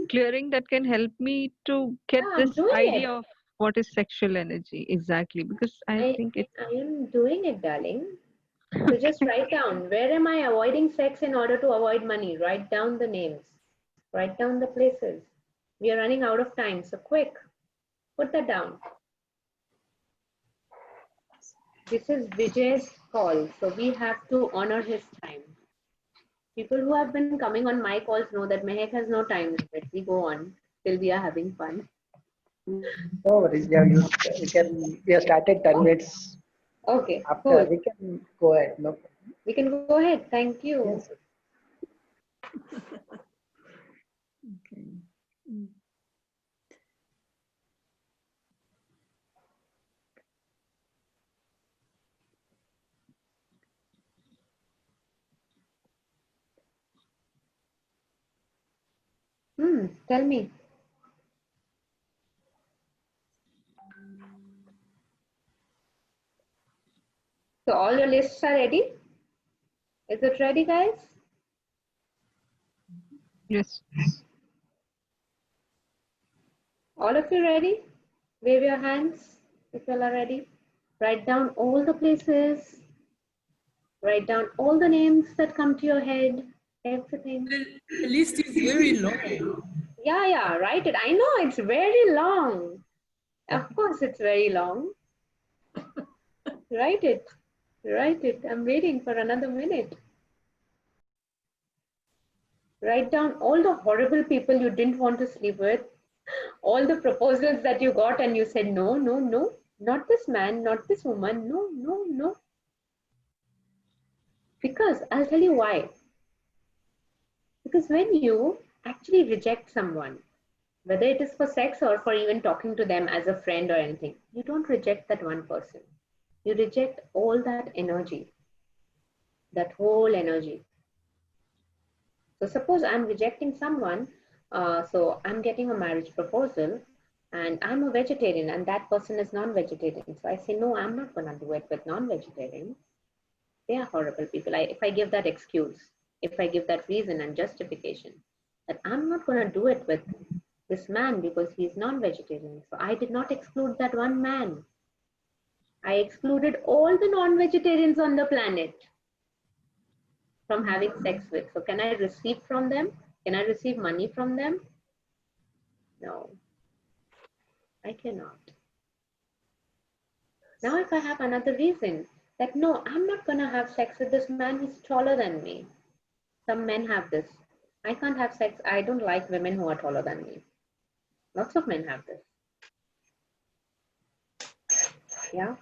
clearing that can help me to get this idea of what is sexual energy exactly? Because I think it's... I am doing it, darling. So just write down, where am I avoiding sex in order to avoid money? Write down the names. Write down the places. We are running out of time, so quick. Put that down. This is Vijay's call, so we have to honor his time. People who have been coming on my calls know that Meheck has no time limit. We go on till we are having fun. No worries. Yeah, we have started 10 minutes. Okay, after cool. We can go ahead. No problem. We can go ahead. Thank you. Yes. Okay. Tell me. So all your lists are ready? Is it ready, guys? Yes. All of you ready? Wave your hands if you all are ready. Write down all the places. Write down all the names that come to your head. Everything. The list is very long. Yeah, write it. I know it's very long. Of course, it's very long. Write it. Write it. I'm waiting for another minute. Write down all the horrible people you didn't want to sleep with, all the proposals that you got and you said, no, no, no, not this man, not this woman, no, no, no. Because I'll tell you why. Because when you actually reject someone, whether it is for sex or for even talking to them as a friend or anything, you don't reject that one person. You reject all that energy, that whole energy. So suppose I'm rejecting someone, so I'm getting a marriage proposal and I'm a vegetarian and that person is non-vegetarian. So I say, no, I'm not going to do it with non-vegetarians. They are horrible people. If I give that excuse, if I give that reason and justification, that I'm not going to do it with this man because he's non-vegetarian. So I did not exclude that one man. I excluded all the non-vegetarians on the planet from having sex with. So can I receive from them? Can I receive money from them? No, I cannot. Now if I have another reason that no, I'm not going to have sex with this man who's taller than me. Some men have this. I can't have sex. I don't like women who are taller than me. Lots of men have this. Yeah.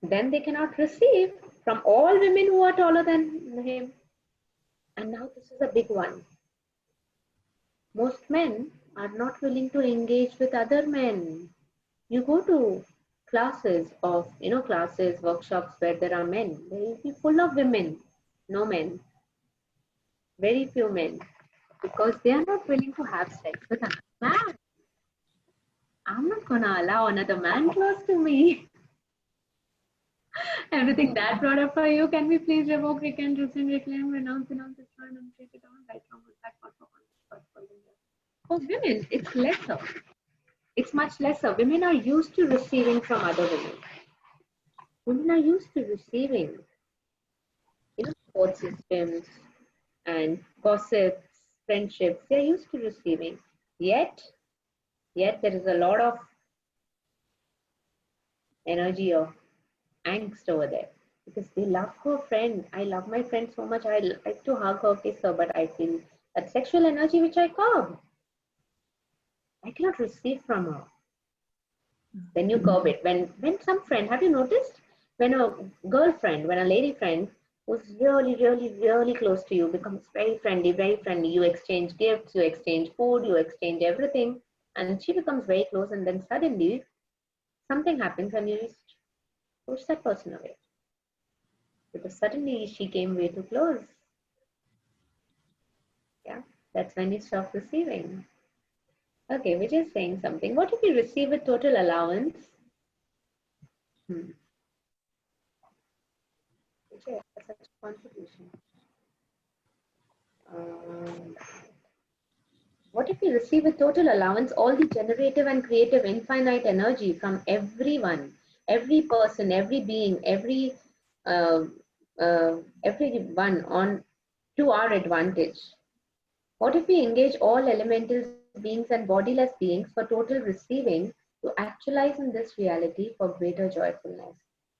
Then they cannot receive from all women who are taller than him. And now this is a big one. Most men are not willing to engage with other men. You go to classes of, classes, workshops where there are men. They will be full of women, no men. Very few men. Because they are not willing to have sex with another man. I'm not going to allow another man close to me. Everything that brought up for you, can we please revoke, recant, rescind, reclaim, renounce, destroy, and take it on, right, wrong, good, bad, good, for for women, it's lesser. It's much lesser. Women are used to receiving from other women. Women are used to receiving, support systems and gossips, friendships. They're used to receiving. Yet there is a lot of energy of angst over there because they love her friend. I love my friend so much. I like to hug her, kiss her, but I feel that sexual energy which I curb. I cannot receive from her. Then you curb it. When some friend, have you noticed? When a girlfriend, when a lady friend who's really, really, really close to you becomes very friendly, you exchange gifts, you exchange food, you exchange everything, and she becomes very close, and then suddenly something happens and you just push that person away. Because suddenly she came way too close. Yeah, that's when you stop receiving. Okay, we're just saying something. What if you receive a total allowance? Vijay, such a contribution. What if you receive a total allowance, all the generative and creative infinite energy from everyone, every person, every being, everyone on to our advantage? What if we engage all elemental beings and bodiless beings for total receiving to actualize in this reality for greater joyfulness?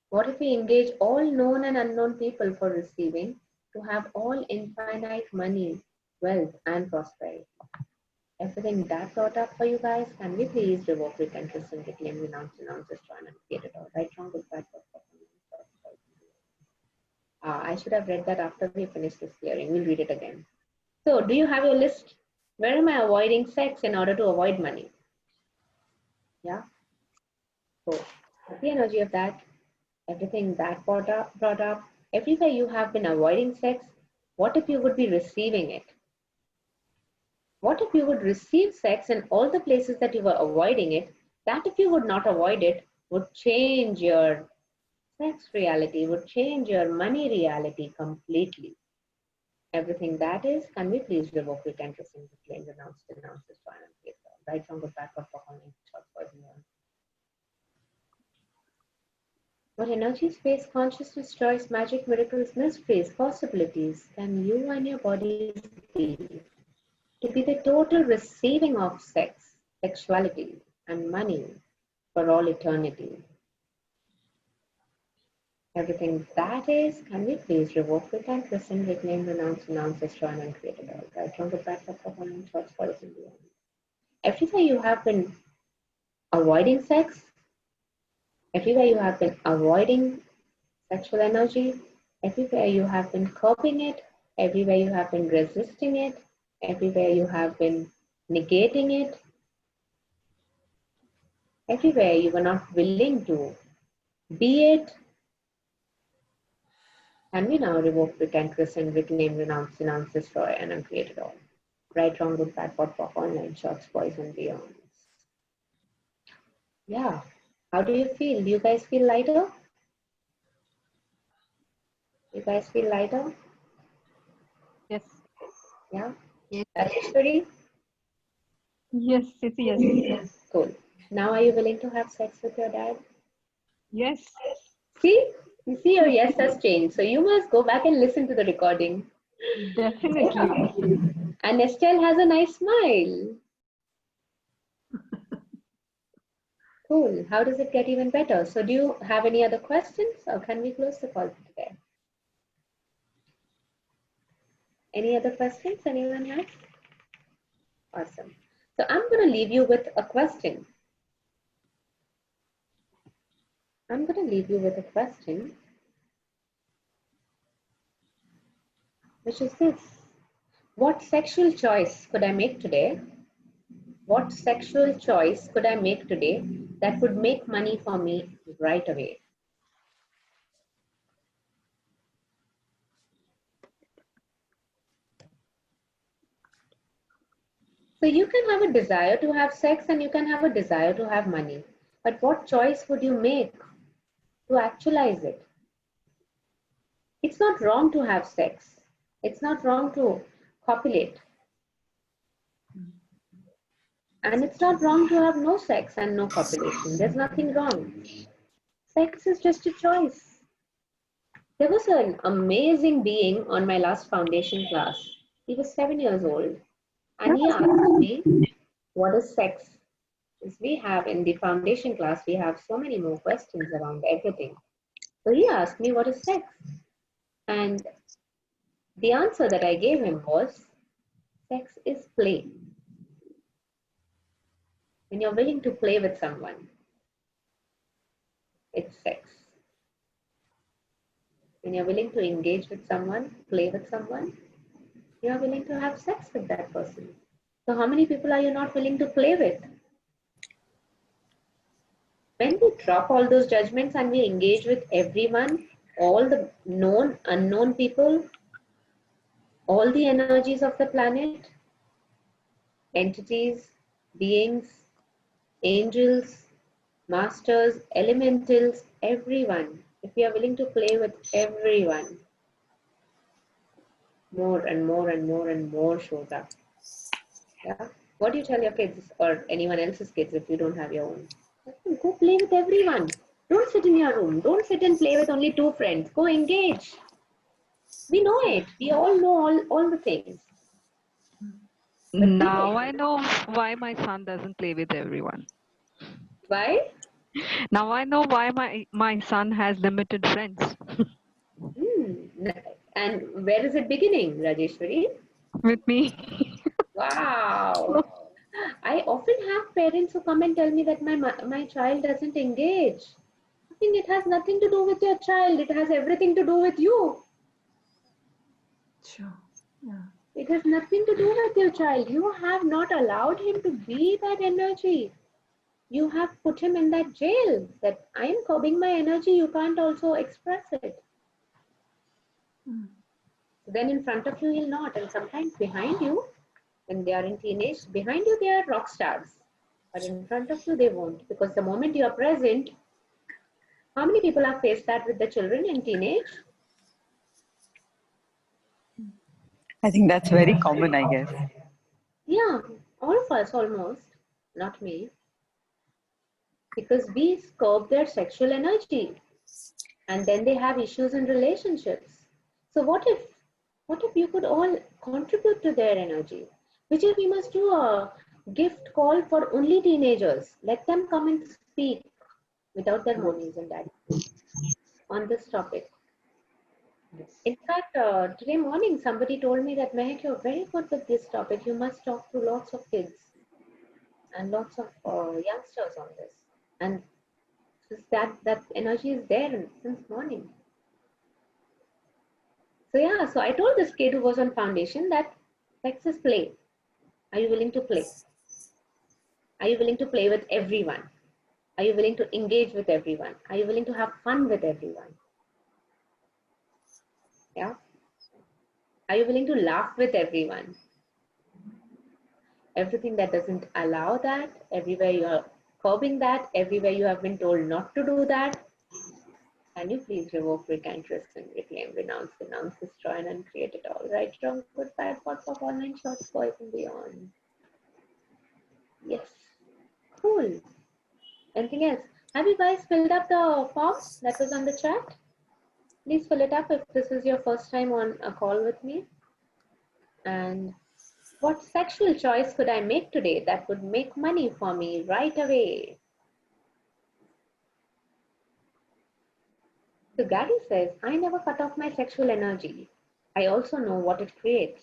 What if we engage all known and unknown people for receiving to have all infinite money, wealth, and prosperity? Everything that brought up for you guys, can we please revoke, recant, rescind, reclaim, renounce, destroy, and create it all? Right, wrong, good, bad, I should have read that after we finish this clearing. We'll read it again. So, do you have your list? Where am I avoiding sex in order to avoid money? Yeah. So, the energy of that, everything that brought up, everywhere you have been avoiding sex, what if you would be receiving it? What if you would receive sex in all the places that you were avoiding it? That if you would not avoid it, would change your sex reality, would change your money reality completely. Everything that is, can we please revoke, recant, rescind, reclaim, denounce, destroy, and create right, wrong, good, bad, for calling, short, poison, what energy, space, consciousness, choice, magic, miracles, mysteries, possibilities can you and your bodies be to be the total receiving of sex, sexuality, and money for all eternity? Everything that is, can we please revoke, recant, rescind, reclaim, renounce, destroy, and create it all? Right, wrong, good, bad, for calling, short, poison, beyond. Everywhere you have been avoiding sex, everywhere you have been avoiding sexual energy, everywhere you have been curbing it, everywhere you have been resisting it, everywhere you have been negating it, everywhere you were not willing to be it. Can we now revoke, recant, rescind, reclaim, renounce, denounce, destroy, and uncreate it all? Right, wrong, good, bad, pot, pop, online, shots, poison, beyond. Yeah. How do you feel? Do you guys feel lighter? You guys feel lighter? Yes. Yeah. Yes. Rajeshwari? Yes. Yes. Cool. Now are you willing to have sex with your dad? Yes. See? You see your yes has changed. So you must go back and listen to the recording. Definitely. And Estelle has a nice smile. Cool. How does it get even better? So do you have any other questions or can we close the call today? Any other questions anyone has? Awesome. So I'm going to leave you with a question. I'm going to leave you with a question, which is this. What sexual choice could I make today? What sexual choice could I make today that would make money for me right away? So you can have a desire to have sex and you can have a desire to have money. But what choice would you make to actualize it? It's not wrong to have sex. It's not wrong to copulate. And it's not wrong to have no sex and no copulation. There's nothing wrong. Sex is just a choice. There was an amazing being on my last foundation class. He was 7 years old. And he asked me, what is sex? Because we have in the foundation class, we have so many more questions around everything. So he asked me, what is sex? And the answer that I gave him was, sex is play. When you're willing to play with someone, it's sex. When you're willing to engage with someone, play with someone, you're willing to have sex with that person. So how many people are you not willing to play with? When we drop all those judgments and we engage with everyone, all the known, unknown people, all the energies of the planet, entities, beings, angels, masters, elementals, everyone, if we are willing to play with everyone, more and more and more and more shows up. Yeah. What do you tell your kids or anyone else's kids if you don't have your own? Go play with everyone. Don't sit in your room. Don't sit and play with only 2 friends. Go engage. We know it. We all know all the things. But Now I know why my son doesn't play with everyone. Why? Now I know why my son has limited friends. And where is it beginning, Rajeshwari? With me. Wow. I often have parents who come and tell me that my child doesn't engage. I think it has nothing to do with your child. It has everything to do with you. Sure. Yeah. It has nothing to do with your child. You have not allowed him to be that energy. You have put him in that jail that I am curbing my energy. You can't also express it. Then in front of you, he'll not. And sometimes behind you, when they are in teenage, behind you, they are rock stars. But in front of you, they won't. Because the moment you are present, how many people have faced that with the children in teenage? I think that's very common, I guess. Yeah, all of us almost, not me. Because we curb their sexual energy. And then they have issues in relationships. So what if you could all contribute to their energy? Which is, we must do a gift call for only teenagers. Let them come and speak without their mommies and daddies on this topic. In fact, today morning somebody told me that, Meheck, you're very good with this topic. You must talk to lots of kids. and lots of youngsters on this. And that energy is there since morning. So yeah, so I told this kid who was on foundation that sex is play. Are you willing to play? Are you willing to play with everyone? Are you willing to engage with everyone? Are you willing to have fun with everyone? Yeah. Are you willing to laugh with everyone? Everything that doesn't allow that, everywhere you're curbing that, everywhere you have been told not to do that, can you please revoke, recant, rescind, reclaim, renounce, denounce, destroy, and uncreate it all? Right, wrong, good, bad, what, pop, online, shorts, boys, and beyond. Yes. Cool. Anything else? Have you guys filled up the form that was on the chat? Please fill it up if this is your first time on a call with me. And what sexual choice could I make today that would make money for me right away? So Gary says, I never cut off my sexual energy. I also know what it creates.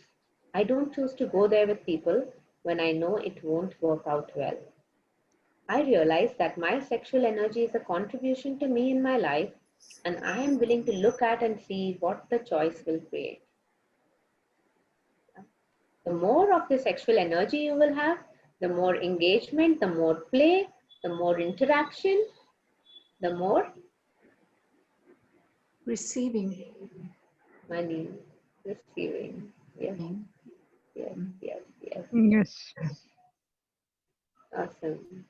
I don't choose to go there with people when I know it won't work out well. I realize that my sexual energy is a contribution to me in my life, and I am willing to look at and see what the choice will create. The more of the sexual energy you will have, the more engagement, the more play, the more interaction, the more Receiving. money receiving. Yes, yes, yes, yes. Yes. Awesome.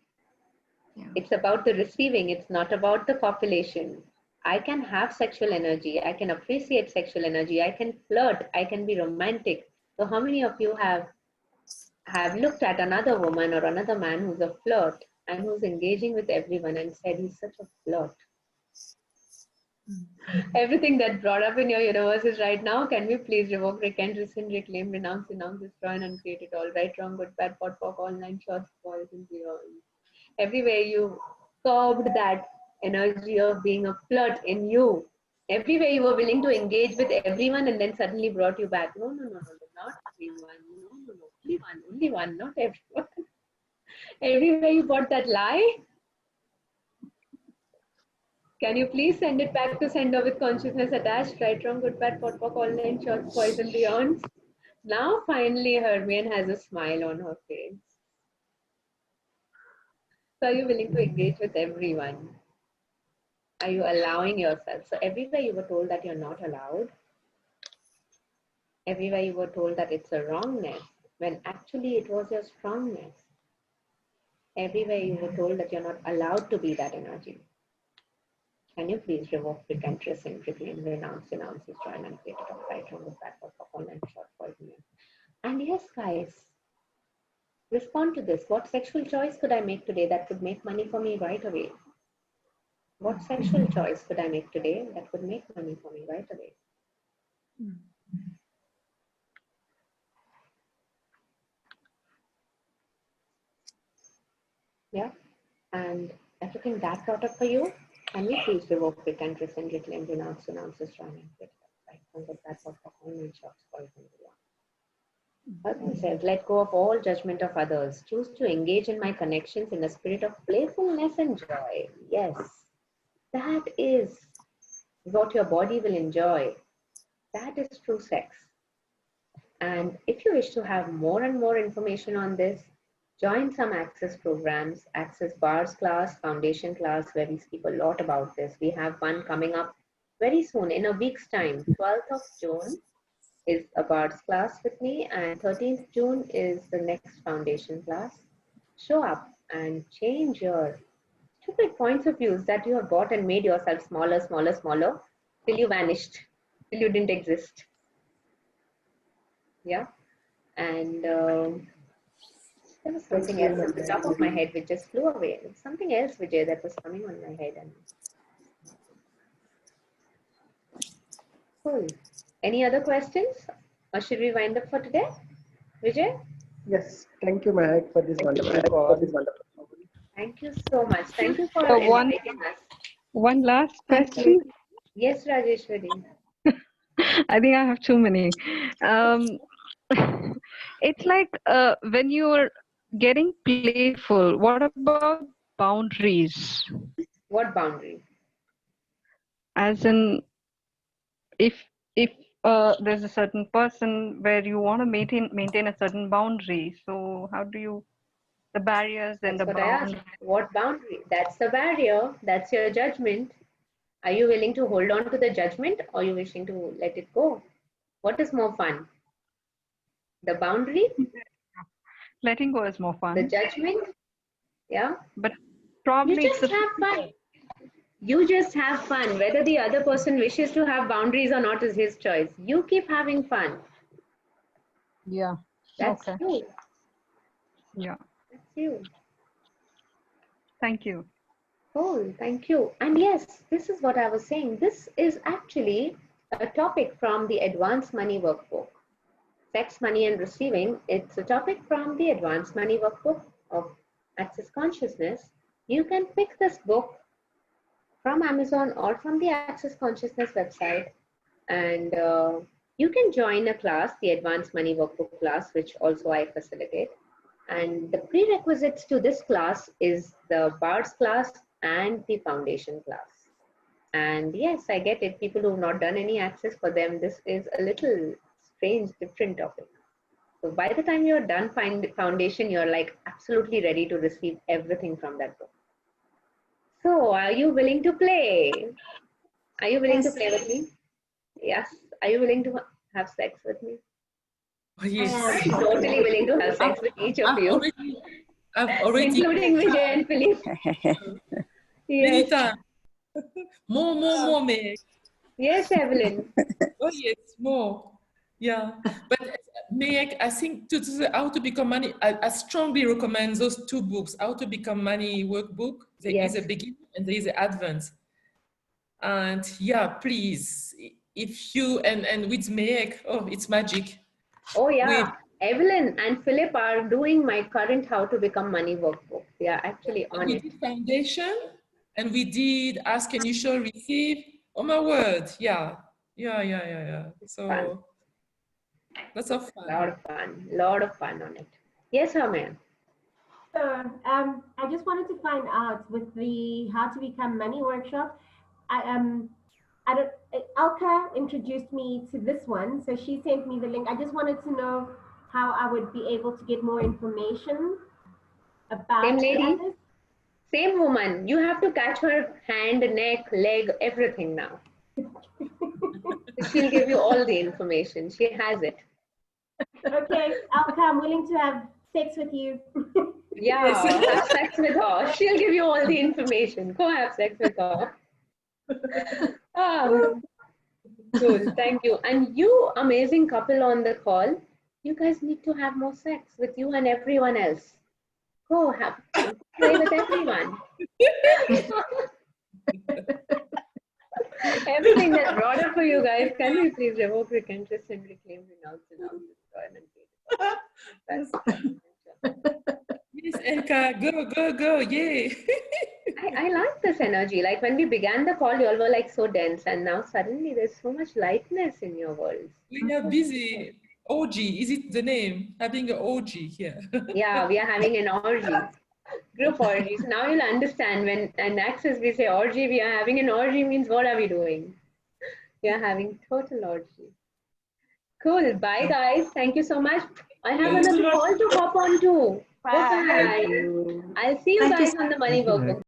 Yeah. It's about the receiving, it's not about the population. I can have sexual energy, I can appreciate sexual energy, I can flirt, I can be romantic. So how many of you have looked at another woman or another man who's a flirt and who's engaging with everyone and said he's such a flirt? Everything that brought up in your universes right now, can we please revoke, recant, rescind, reclaim, renounce, denounce, destroy, and uncreate it all? Right, wrong, good, bad, pot, pock, all nine shorts, boys, and beyond. Everywhere you curbed that energy of being a flirt in you. Everywhere you were willing to engage with everyone and then suddenly brought you back. No, no, no, no, not everyone. No, no, no, only one, not everyone. Everywhere you bought that lie. Can you please send it back to sender with consciousness attached? Right, wrong, good, bad, pot, pock, all nine shorts, poison, beyond. Now finally Hermione has a smile on her face. So are you willing to engage with everyone? Are you allowing yourself? So everywhere you were told that you're not allowed, everywhere you were told that it's a wrongness, when actually it was your strongness. Everywhere you were told that you're not allowed to be that energy. Can you please revoke, recant, rescind, reclaim, renounce, denounce, destroy, and uncreate it all? Right, wrong, good, bad, all and short, poison. And yes, guys, respond to this. What sexual choice could I make today that could make money for me right away? What sexual choice could I make today that could make money for me right away? Yeah. And everything that brought up for you, can we please revoke, recant, rescind, reclaim, renounce, destroy, and get right? Conquer that for all my shots, poison, beyond. Says, let go of all judgment of others. Choose to engage in my connections in a spirit of playfulness and joy. Yes, that is what your body will enjoy. That is true sex. And if you wish to have more and more information on this, join some Access programs, Access Bars class, Foundation class, where we speak a lot about this. We have one coming up very soon, in a week's time. 12th of June is a Bars class with me, and 13th June is the next Foundation class. Show up and change your stupid points of views that you have got and made yourself smaller, smaller, smaller, till you vanished, till you didn't exist. Yeah. And there was something else at the top of my head which just flew away. There was something else, Vijay, that was coming on my head. And cool. Any other questions? Or should we wind up for today? Vijay? Yes, thank you, Meheck, for this wonderful call. Thank you so much. Thank you for inviting us. One last question. Yes, Rajeshwari. I think I have too many. It's like when you're getting playful. What about boundaries? What boundary? As in, if there's a certain person where you want to maintain a certain boundary, so how do you the barriers and That's the what I asked. boundaries? What boundary? That's the barrier. That's your judgment. Are you willing to hold on to the judgment or are you wishing to let it go? What is more fun? The boundary? Letting go is more The fun, judgment? Yeah. but You probably it's just a have fun. You just have fun. Whether the other person wishes to have boundaries or not is his choice. You keep having fun. yeah. That's Okay. you. Yeah. That's you. Thank you. Cool. Thank you. And yes, this is what I was saying. This is actually a topic from the Advanced Money Workbook. Sex, Money and Receiving. It's a topic from the Advanced Money Workbook of Access Consciousness. You can pick this book from Amazon or from the Access Consciousness website, and you can join a class, the Advanced Money Workbook class, which also I facilitate. And the prerequisites to this class is the BARS class and the foundation class. And yes, I get it. People who have not done any access, for them, this is a little strange, different topic. So by the time you're done foundation, you're like absolutely ready to receive everything from that book. So are you willing to play? Are you willing to play with me? Yes. Are you willing to have sex with me? Oh, yes. I'm totally willing to have sex with each of you, I've already including Vijay and Philippe. many Yes. times. More, Meg. Yes, Evelyn. Oh yes, more. Yeah, but Meheck, I think how to become money. I strongly recommend those two books. How to Become Money Workbook. There is a beginning and there is an advance. And yeah, please, if you and with Meheck, oh, it's magic. Oh yeah, Evelyn and Philip are doing my current How to Become Money workbook. They are actually on we it. did foundation, and we did ask and you shall receive. Oh my word, yeah. So Fun. lots of fun. Lot of fun on it. Yes, Herman. So I just wanted to find out with the How to Become Money workshop. Alka introduced me to this one, so she sent me the link. I just wanted to know how I would be able to get more information about Same lady, others. same woman. You have to catch her hand, neck, leg, everything now. She'll give you all the information. She has it. Okay, Alka, I'm willing to have sex with you. Yeah, have sex with her. She'll give you all the information. Go have sex with her. Cool. Thank you. And you, amazing couple on the call, you guys need to have more sex with you and everyone else. Go have play with everyone. Everything that's brought up for you guys. Can we please revoke, interest, and reclaim, renounce, Yes, Elka, go, yay. I like this energy. Like when we began the call, you all were like so dense, and now suddenly there's so much lightness in your world. We are busy. Orgy, is it the name? Having an orgy here. Yeah, we are having an orgy. Group orgies. Now you'll understand when in Access we say orgy, we are having an orgy means what are we doing? We are having total orgy. Cool. Bye guys. Thank you so much. I have another call to hop on to. Bye. I'll see you guys on the Money Workbook.